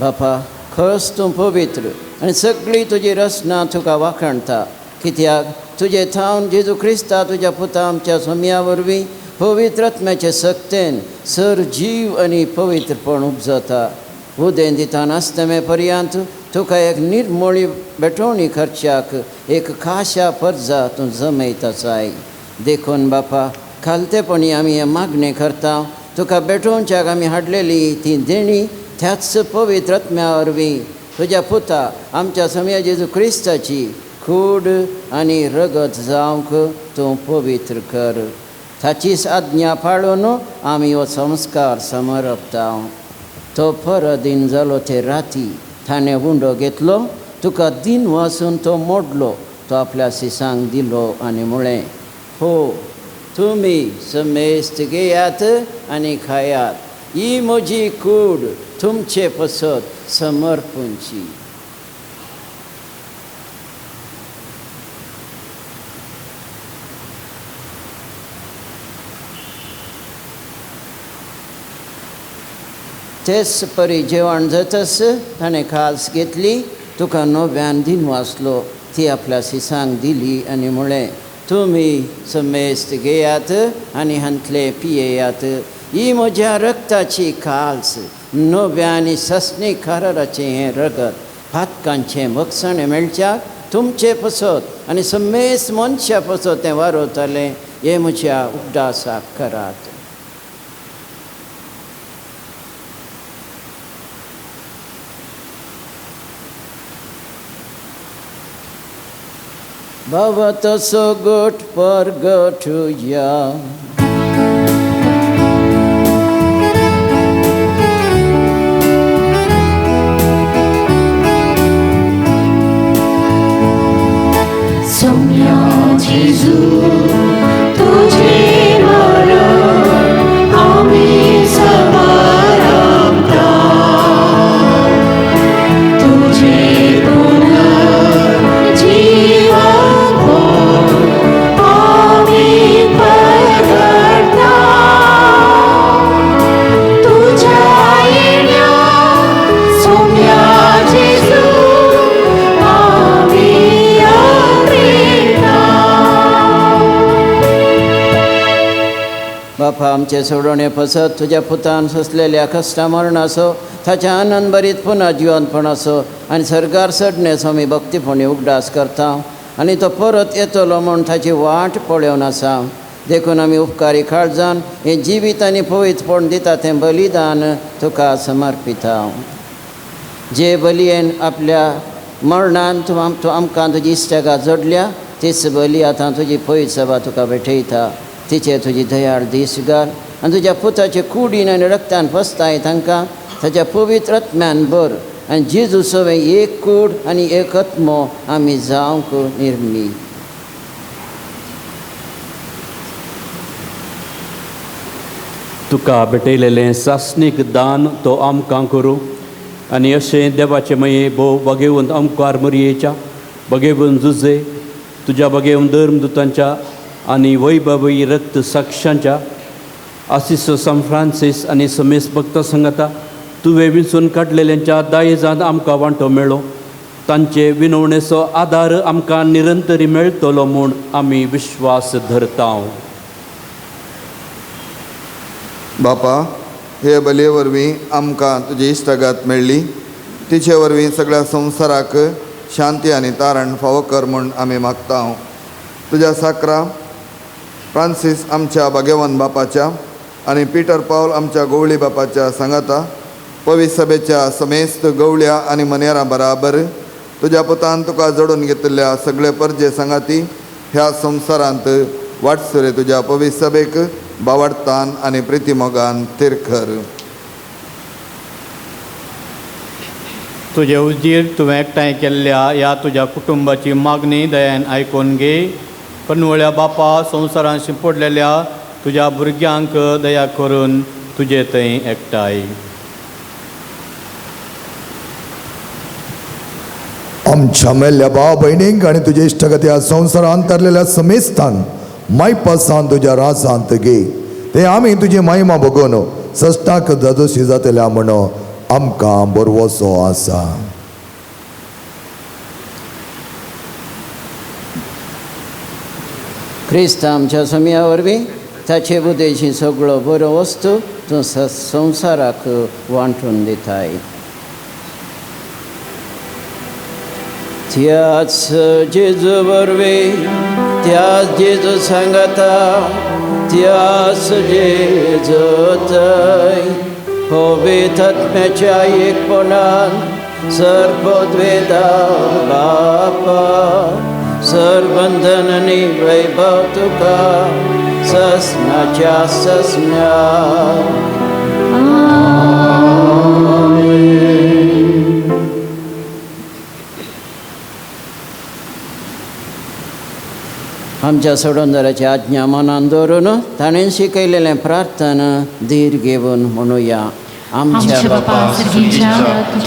बापा, खस तूं पवित्र आनी सगळी तुजी रचना तुका वाखणटा. कित्याक तुजे थावन जेजू क्रिस्ता तुज्या पुता आमच्या सोम्या वरवीं पवित्र आत्म्याचे सक्तेन सर जीव आनी पवित्रपण उपजता. उदें दिता नासतमे पर्यंत तुका एक निर्मोळी बेटोवणी करच्याक एक खाशा पर्जा तूं जमयता जाय. देखून बापा, खालतेपणी आमी हें मागणें करता. तुका बेटोवच्याक आमी हाडलेली ती देणी त्याच पवित्र आत्म्या वरवीं तुज्या पुता आमच्या समया जेजू क्रिस्ताची कूड आनी रगत जावंक तूं पवित्र कर. ताचीच आज्ञा पाळून आमी हो संस्कार समर्पता. तो परदीन जालो ते राती ताणें उंडो घेतलो, तुका दिन वाचून तो मोडलो, तो आपल्या सिसांक दिलो आनी म्हळें, हो तुमी समेस्त घेयात आनी खायात. ही म्हजी कूड तुमचे पसत समर्पूंची. तेच परी जेवण जातस ताणें खास घेतली, तुका नव्यान दिन वाचलो, ती आपल्या सिसांक दिली आनी म्हळें, तुमी समेस्त घेयात आनी हांतले पियेयात. ही म्हज्या रक्ताची काल्स, नव्या आनी ससणी खाराचें हें रगत, फातकांचें भक्षण मेळच्याक तुमचे पसत आनी समेस्त मनशां पासत तें वारोवतालें हें म्हज्या उगडासाक करात. Baba to so good for go to ya. Somya Jesu, tujhe mara, ami samaramta, tujhe punar jivan ho, ami pagarta, tuja yenya, Somya Jesu, ami बापा आमचे सोडोणे पसत तुझ्या पुतान सोसलेल्या कश्टा मरणाचो ताच्या आनंद बरीत पुन्हा जिवंतपणाचो आनी सरकार चडण्याचो आमी भक्तीपणी उगडास करता आनी तो परत येतलो म्हूण ताची वाट पळोवन आसा. देखून आमी उपकारी काळजान हें जिवीत आनी पवित्रपण दिता तें बलिदान तुका समर्पिता. जे बलयेन आपल्या मरणान तूं आमकां तुजी इश्टागा जोडल्या तीच बली आतां तुजी पवित्र सभा तुका भेटयता. तिचे तुजी दयाळ दीस घाल आनी तुज्या पुताचे कुडीन आनी रक्तान पसताय तांकां ताच्या पवित्र आत्म्यान भर आनी जेजू सवे एक कूड आनी एक आत्मो आमी जावंक निर्मी. तुका भेटयलेलें सासणीक दान तो आमकां करूं आनी अशें देवाचे मये भोव भगेवंत आमकार मरयेच्या भगेवंत जुजे तुज्या भगेवंत धर्मदुतांच्या आनी वैभवी रक्त साक्षांच्या आसिसो सान फ्रांसीस आनी समेस्त भक्त संगता तुवें विंचून काडलेल्यांच्या दायजांत आमकां वांटो मेळ्ळो. तांचे विनवणेचो आदार आमकां निरंतरी मेळटलो म्हूण आमी विश्वास धरता. बापा, हे बलये वरवीं आमकां तुजी इश्टागात मेळ्ळी. तिचे वरवीं सगळ्या संवसाराक शांती आनी तारण फावो कर म्हूण आमी मागता. तुज्या साकरा फ्रांसीस आमच्या भगेवन बापाच्या आनी पिटर पावल आमच्या गवळी बापाच्या सांगाता पवित्र सभेच्या समेस्त गवळ्या आनी मनेरां बराबर तुज्या पुतान तुका जोडून घेतिल्ल्या सगळे परजे सांगाती ह्या संवसारांत वाटसरे तुज्या पवित्र सभेक बावडतान आनी प्रिती मोगान तिरखर. तुजे उजीर तुवें एकठांय केल्ल्या ह्या तुज्या कुटुंबाची मागणी दयान आयकून घे. कनवळ्या बापा संवसारांत शिंपडलेल्या तुज्या भुरग्यांक दया करून तुजे थंय एकठांय. आमच्या मेल्ल्या भाव भयणींक आनी तुजे इश्टगती ह्या संवसारांत तरलेल्या समेस्तांक मायपासान तुज्या रासांत घे. ते आमी तुजी महिमा बगोवन सश्टाक जजोशी जातल्या म्हण आमकां बरवोसो आसा. क्रिस्त आमच्या समिया वरवीं ताचे बुदेची सगळो बरो वस्तू तूं संवसाराक वांटून दिताय. त्याच जेजू वरवीं त्याच जेजू सांगता त्याच जेजू थंय पवित्र आत्म्याच्या एकपणान सर्वद्वेदा बापा सर्वबंधन आनी वैभव तुका ससनाच्या ससना. आमच्या सोडोनदाराची आज्ञा मनान दवरून ताणें शिकयलेलें प्रार्थना धीर घेवन म्हणुया. आमच्या बापा सर्गीच्या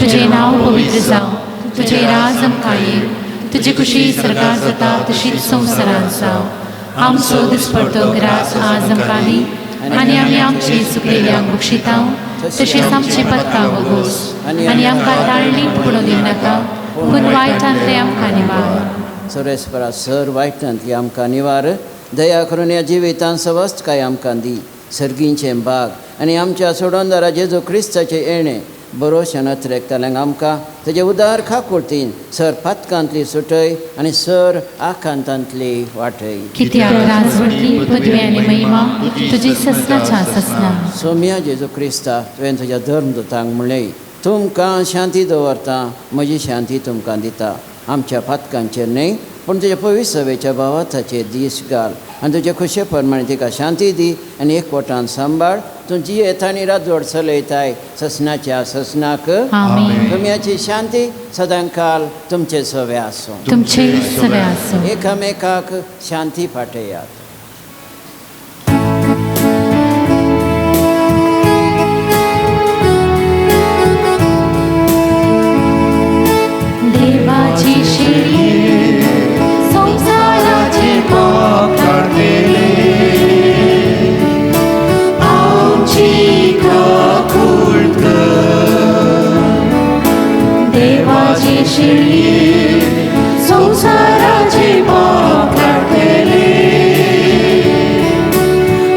तुझे नाव पवित्र जावं, तुझे राज आमकां येवं, तुजी खुशी सरकार जाता तशीच संवसारांत जावं. आमचो दिसपडटो ग्रास आज आमकां दी आनी आमी आमची चुकलेल्यांक बक्षिता तशेंच आमची पदकां वगोस आनी आमकां ताळणी पडूं दिनाका पूण वायटांतले आमकां निवार. सुरेस्परा सर वायटांतली आमकां निवार. दया करून ह्या जिवितांत सवस्त काय आमकां दी. सर्गींचें बाग आनी आमच्या सोडोनदारा जेजू क्रिस्ताचें येणें बरोवशें नत्रेकताल्यांक आमकां तेजे उदार खाकुर्तीन सर पातकांतली सुटय आनी सर आकांतांतली वाटय. कित्याक राजवटी पदवी आनी महिमा तुजी ससनाच्या ससना. सोम्या जेजू क्रिस्ता तुवें तुज्या धर्मदुतांक म्हणलें, तुमकां शांती दवरता, म्हजी शांती तुमकां दिता. आमच्या पातकांचेर न्हय पूण तुज्या पवित्र सभेच्या भावाताचेर दीस घाल आनी तुजे खुशे प्रमाणे तिका शांती दी आनी एकवटान सांबाळ. तुमची येता आनी राजवड चलयताय ससनाच्या ससनाक. तुमची शांती सदांकाल तुमचे सवे आसूं. तुमचे सवे आसूं. एकामेकाक शांती फाटयात. देवाची शेळी संसाराचे पाप काढलेले, आमची काकूळट देवाची शेळी संसाराचे पाप काढलेले,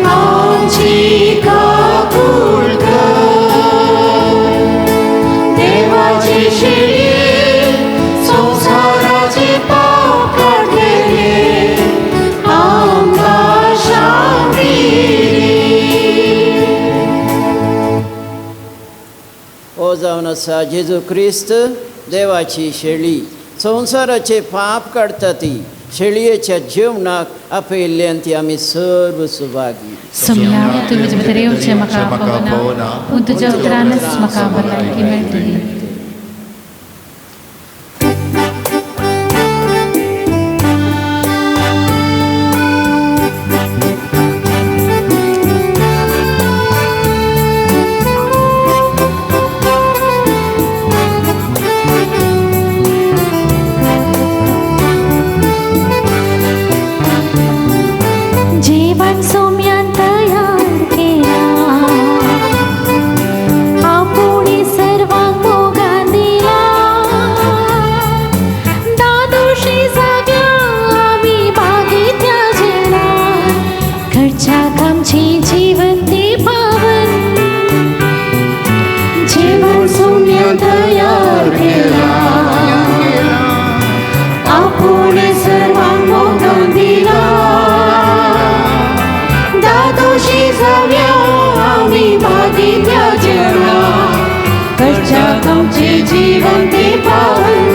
आमची काकूळट देवाची शेळी संसाराचे पाप काढलेले, आमकां शांती दी. ओ जावन आसा जेजू क्रिस्त देवाची शेळी संसाराचे पाप काडटा ती शेळयेच्या जेवणाक आपयिल्ल्यान ती आमी सर्व सुभागी. सोम्या तूं म्हजे भितर येवचें म्हाका पावना, पूण तुज्या उतरानच म्हाका भलायकी मेळटली. जीवन सोम्यान तयार केला, आपुणी सर्वांक मोगान दिला. दादोशी जाग्या आमी मागित्या जेवणाक, घरच्याक आमची जीवन ती पावन. जीवन सोम्यान तयार केला, आपुणी सर्वांक मोगान दिला. दादोशी जाव्या आमी मागित्या जेवणाक, घरच्याक आमचे जीवन ते पावन.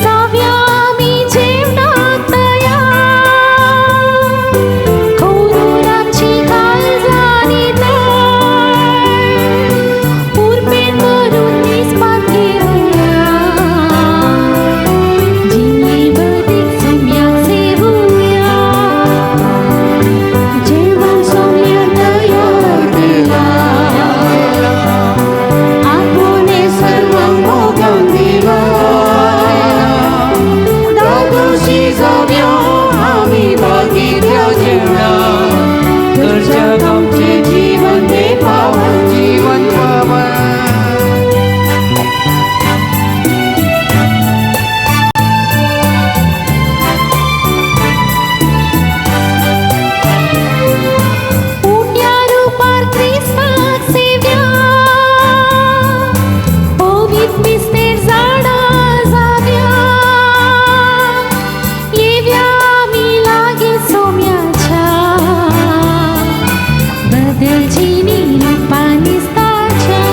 जाव्या आमी जेवणाक तयार, करून आमची काळजां नितळ. उर्बेन भरून दिसपाक घेवया, जिणे बदीक सोम्याक सेवुया. जेवण सोम्यान तयार केला, आपुणे सर्वांक मोगान दिला. दादोशी जाव्या आमी मागित्या जेवणाक, घरच्याक आमचे जीवन ते पावन. जीवन पावन. उठ्या रुपार क्रिस्ताक सेव्या, पवित्र मिस्तेर झाडां जाग्या. येव्या आमी लागीं सोम्याच्या, बदलचीनी रूपां दिसताच्या.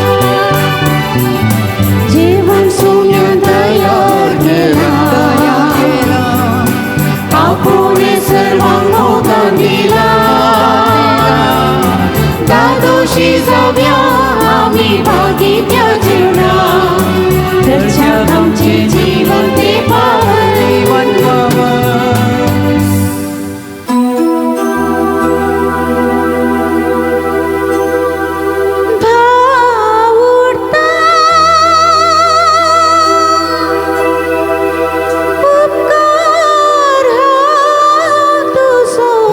जेवण सोम्यान तयार केला, आपुणे सर्वांक मोगान दिला. दादोशी जाव्या आमी मागित्या जेवणाक, घरच्याक आमचे जीवन ते पावन. जीवन पावन. भाव उरता, उपकार हा तुजो.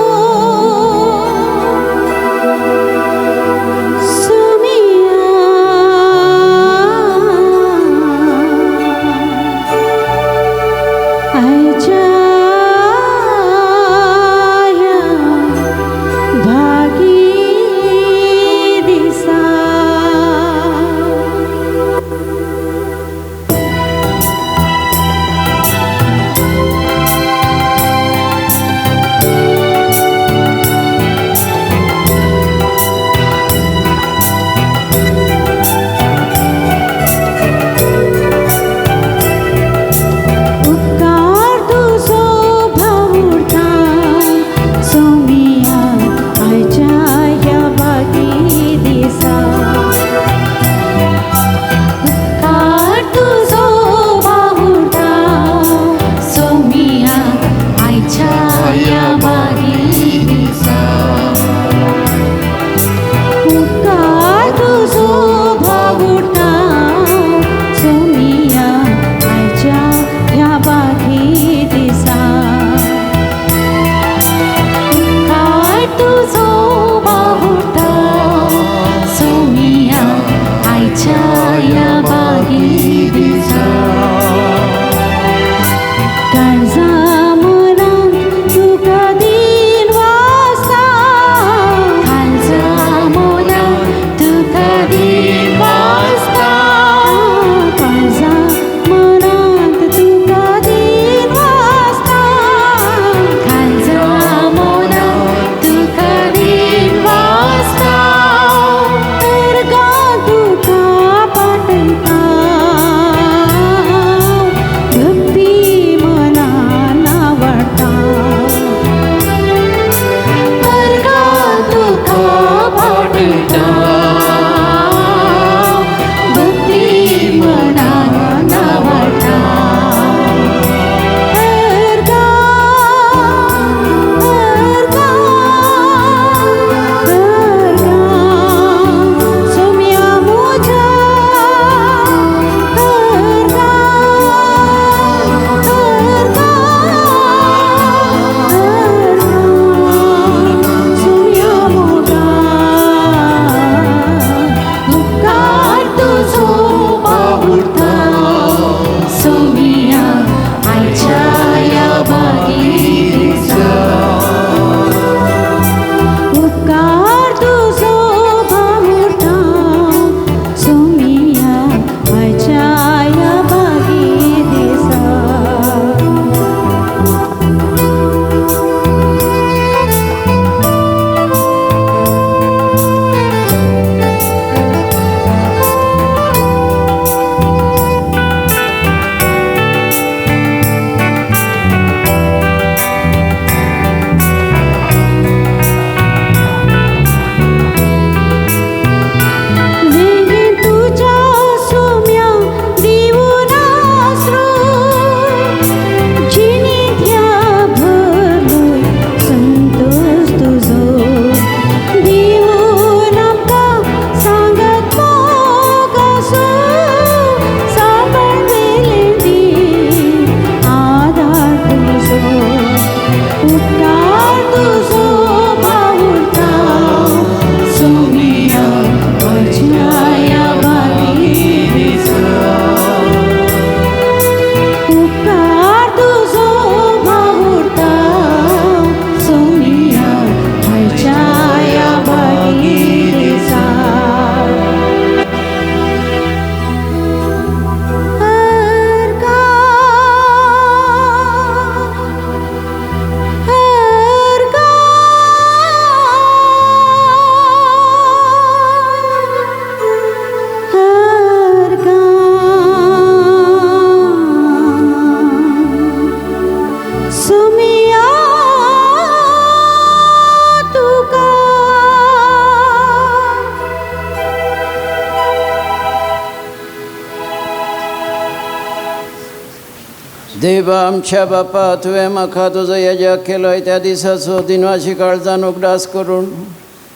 देवा आमच्या बापा तुवें म्हाका तुजो यजक केलोय त्या दिसाचो दिनवाशी काळजान उगडास करून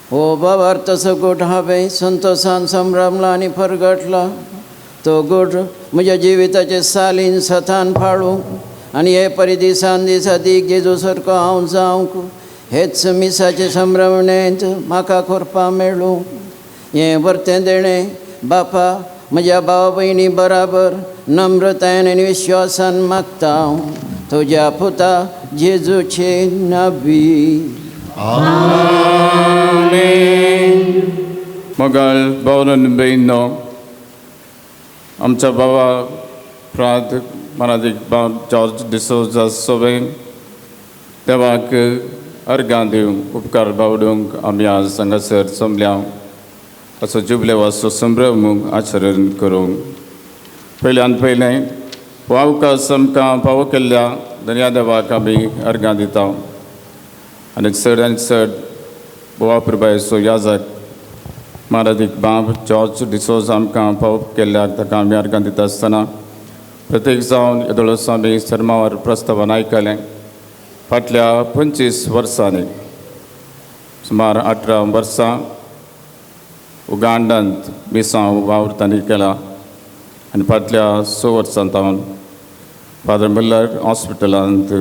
हो बाबार तसो गोठ हांवें संतोशान संभ्रमला आनी फरगटला. तो गोठ म्हज्या जिविताचे सालीन सथान फाळूंक आनी हे परिदिसान दिसा दीक जेजू सारको हांव जावंक हेच मिसाचे संभ्रमणेंत म्हाका करपा मेळूं. हें वर्तें देणें बापा म्हज्या भाव भयणी बराबर नम्रतायेन आनी विश्वासान मागता हांव तुज्या पुता जेजूचे नबी. मोगाळ भावन बहिणो, आमच्या बाबा प्रात मनादीक बाब जॉर्ज डिसोजा सोबेन देवाक अर्गां दिवंक उपकार बावडूंक आमी आज हांगासर जमल्या असो जुबले वाचो संभ्रम आचरण करूंक. पयल्यान पयलें वावकास आमकां फावो केल्ल्या दर्या देवाक आमी अर्गां दिता आनी चड बोवा पुरबायचो याजक मारादीक बाब जॉर्ज डिसोजा आमकां फावो केल्ल्याक ताका आमी अर्गां दिता आसतना प्रत्येक जावन येदोळस आमी सरमावर प्रस्तावन आयकलें. फाटल्या 25 वर्सांनी सुमार 18 वर्सां उगांडांत मिसांव वावर तांणी केला आनी फाटल्या 6 वर्सां हांव फादर मुल्लर हॉस्पिटलांत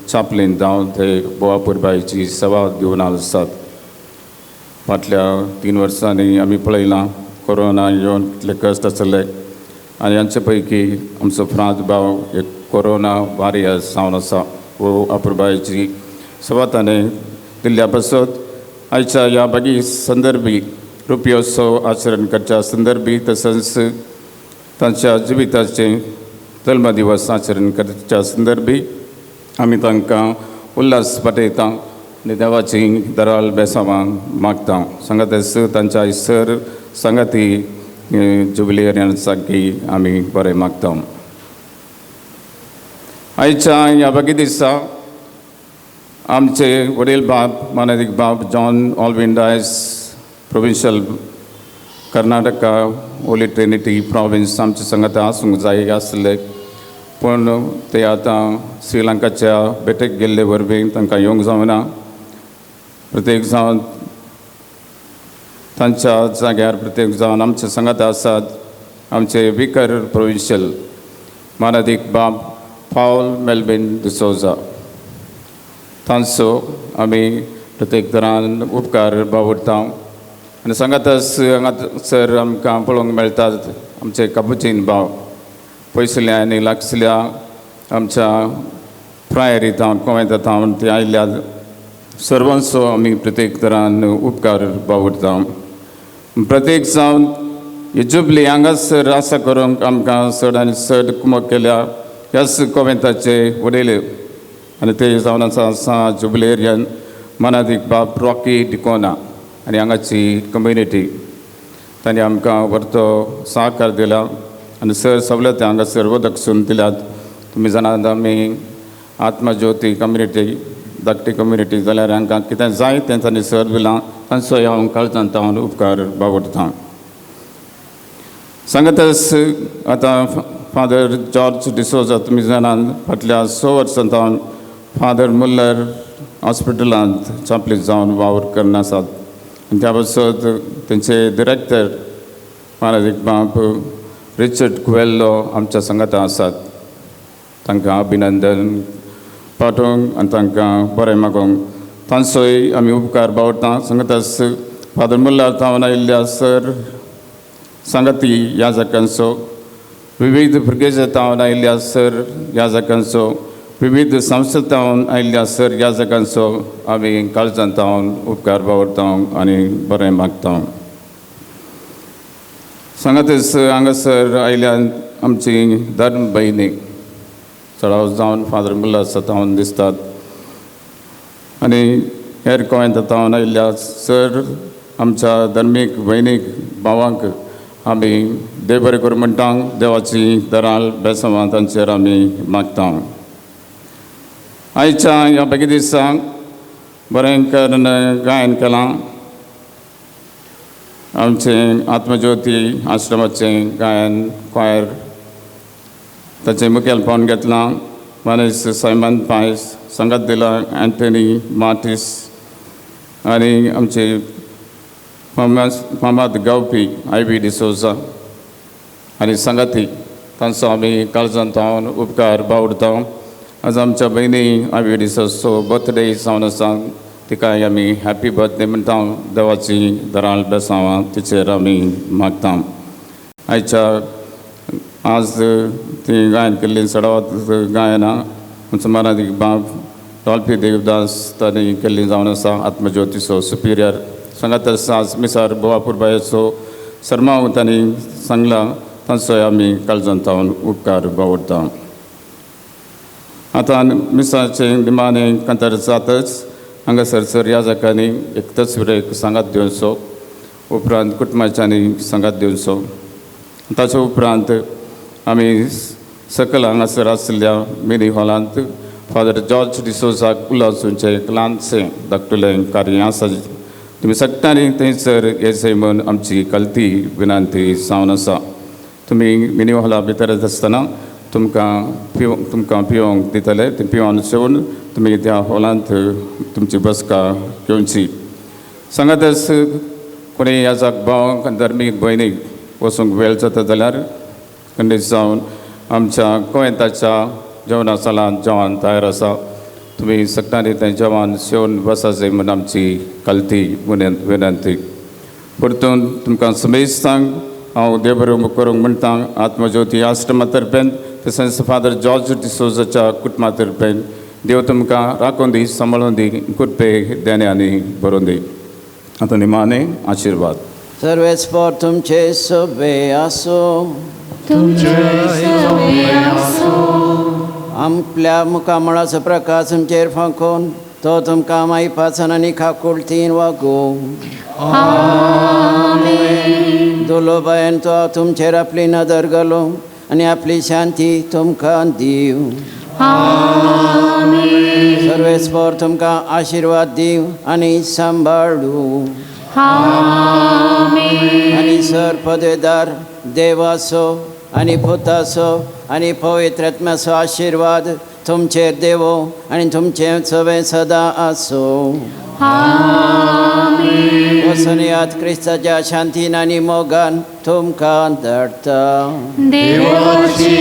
चापलीन जावन थंय बोवा पुरबायची सेवा घेवन आसात. फाटल्या 3 वर्सांनी आमी पळयलां कोरोना येवन कितले कश्ट आसले आनी हांचे पैकी आमचो फ्रांत भाव एक कोरोना वारियर्स जावन आसा. वो अपुरबायची सेवा ताणें दिल्ल्या पासत आयच्या ह्या बागी संदर्भी रुपयोत्सव आचरण करच्या संदर्भी तसंच तांच्या जिविताचे जल्म दिवस आचरण करच्या संदर्भी आमी तांकां उल्हास पाठयता आनी देवाची दराल बेसांवांक मागता. सांगातेस तांच्या इसर सांगाती जुबिलियरियन्सांकी आमी बरें मागता. आयच्या ह्या बागी दिसा आमचे वडील बाब मानदीक बाब John Alwyn Dias provincial Karnataka Holy Trinity province आमचे संगत आसूंक जाय आसले पूण ते आतां श्रीलंकाच्या बेटेक गेल्ले वरवीं तांकां येवंक जावना. प्रत्येक जावन तांच्या जाग्यार प्रत्येक जावन आमचे संगत आसात आमचे विकर प्रोविन्शियल मानदीक बाब पाउल मेल्विन डिसोजा. तांचो आमी प्रत्येक तरान उपकार बावडटा आनी सांगातच हांगासर आमकां पळोवंक मेळटात आमचे कापुचीन भाव पयसल्या आनी लागसल्या आमच्या प्रायरी जावन कोवेंत जावन ते आयिल्ल्या सर्वांचो आमी प्रत्येक तरान उपकार बावडटा. प्रत्येक जावन ही जुबली हांगासर आसा करूंक आमकां चड आनी चड कुमक केल्या ह्याच कोवेंताचे वडील आनी ते जावन आसा जुबिलेरियन मनादीक बाब रॉकी डिकोना आनी हांगाची कम्युनिटी तांणी आमकां व्हरतो सहकार दिला आनी सवलती हांगासर वदकसून दिल्यात. तुमी जाणात आमी आत्मज्योती कम्युनिटी धाकटी कम्युनिटी जाल्यार हांकां कितें जाय तें तांणी सर दिलां तांचो हांव काळजांत हांव उपकार बावडटां. सांगातच आतां फादर जॉर्ज डिसोजा तुमी जाणात फाटल्या 6 वर्सां हांव फादर मुल्लर हॉस्पिटलांत चापलीत जावन वावर करना आसात आनी त्या पासत तेंचे डिरेक्टर मानदीक बाब रिचर्ड कुवेल्लो आमच्या संगता आसात. तांकां अभिनंदन पाठोवंक आनी तांकां बरें मागोवंक तांचोय आमी उपकार बावडटा. सांगतास फादर मुल्लर जावन आयिल्ल्या सर सांगाती याजकांचो विविध भुरगे जावन आयिल्ल्या सर याजकांचो विविध संस्थांवन आयिल्ल्या सर याजकांचो आमी काळजांत उपकार बावडटा आनी बरें मागता. सांगातच हांगासर आयिल्ल्यान आमची धर्म भयणी चडाव जावन फादर मुल्लर जावन दिसतात आनी हेर गोंयांत जावन आयिल्ल्या सर आमच्या धर्मीक भयणीक भावांक आमी देव बरें करूं म्हणटा. देवाची दराल बेसांवां तांचेर आमी मागता. आयच्या ह्या बेगी दिसांक बरें करून गायन केलां. आमचे आत्मज्योती आश्रमाचें गायन क्वायर ताचें मुखेलपण घेतलां मानेस सायमन पायस संगात दिला अँटनी मार्टिस आणि आमचे फामाद गावपी आय.बी. डिसोजा आणि संगाती तांचो आमी काळजांत हांव उपकार बावडता. आज आमच्या भयणी आय.बी. डिसोजो बर्थडे जावन आसा, तिकाय आमी हॅपी बर्थडे म्हणटा. देवाची दराळ बेसांवां तिचेर आमी मागता. आयच्या आज ती गायन केल्ली सडावत गायनां आमचो मराठी बाब डॉल्फी देवदास तांणी केल्ली जावन आसा आत्मज्योतीचो सुपिरियर. सांगात आज मिसार बोवापूरबायेचो सरमाव तांणी सांगला, तांचोय आमी काळजांत हांव उपकार बावडटा. आतां मिसाचे निमाणें कांतार जातच हांगासर याजकांनी एक तस्विरेक सांगात दिवचो, उपरांत कुटुंबाच्यांनी सांगात दिवचो. ताचे उपरांत आमी सकयल हांगासर आशिल्ल्या मिनी हॉलांत फादर जॉर्ज डिसोजाक उलोवचें एक ल्हानशें धाकटुलें कार्य आसा. तुमी सगळ्यांनी थंयसर येसय म्हूण आमची कल्ती विनंती जावन आसा. तुमी मिनी हॉला भितर आसतना तुमकां पिवंक दितले, ते पिवन शेवन तुमी त्या हॉलांत तुमची बसका घेवची. सांगात कोणी याजाक भावांक धर्मीक भयणीक वचूंक वेळ जाता जाल्यार खंडीत जावन आमच्या कोयंताच्या जेवणा सालांत जेवण तयार आसा. तुमी सगळ्यांनी तें जेवण शेवन बसाचें म्हूण आमची कल्ती विनंती. परतून तुमकां समेस्तांक हांव देव बरें करूंक म्हणटा. आत्मज्योती आश्रमा तर्फेन तशेंच फादर जॉर्ज डिसोजाच्या कुटुंबा तर्फेन देव तुमकां राखून दी, सांबाळून दी, कृपे देण्यानी भरून दी. आतां निमाणे आशिर्वाद. सर्वेस्पर तुमचे सोबे आसो. आपल्या मुखामळाचो प्रकाश तुमचेर फांकून तो तुमकां माई पाचन आनी खाकुळतीन वागो. दोलो बायन तो तुमचेर आपली नदर घालो आनी आपली शांती तुमकां दिव. सर्वेस्पर तुमकां आशिर्वाद दिव आनी सांबाळू. आनी सर पदवेदार देवाचो आनी पुताचो आनी पवित्र आत्म्याचो आशिर्वाद तुमचेर देवो आनी तुमचें सगळें सदां आसो. वचून याद क्रिस्ताच्या शांतीन आनी मोगान तुमकां धाडटा. देवाची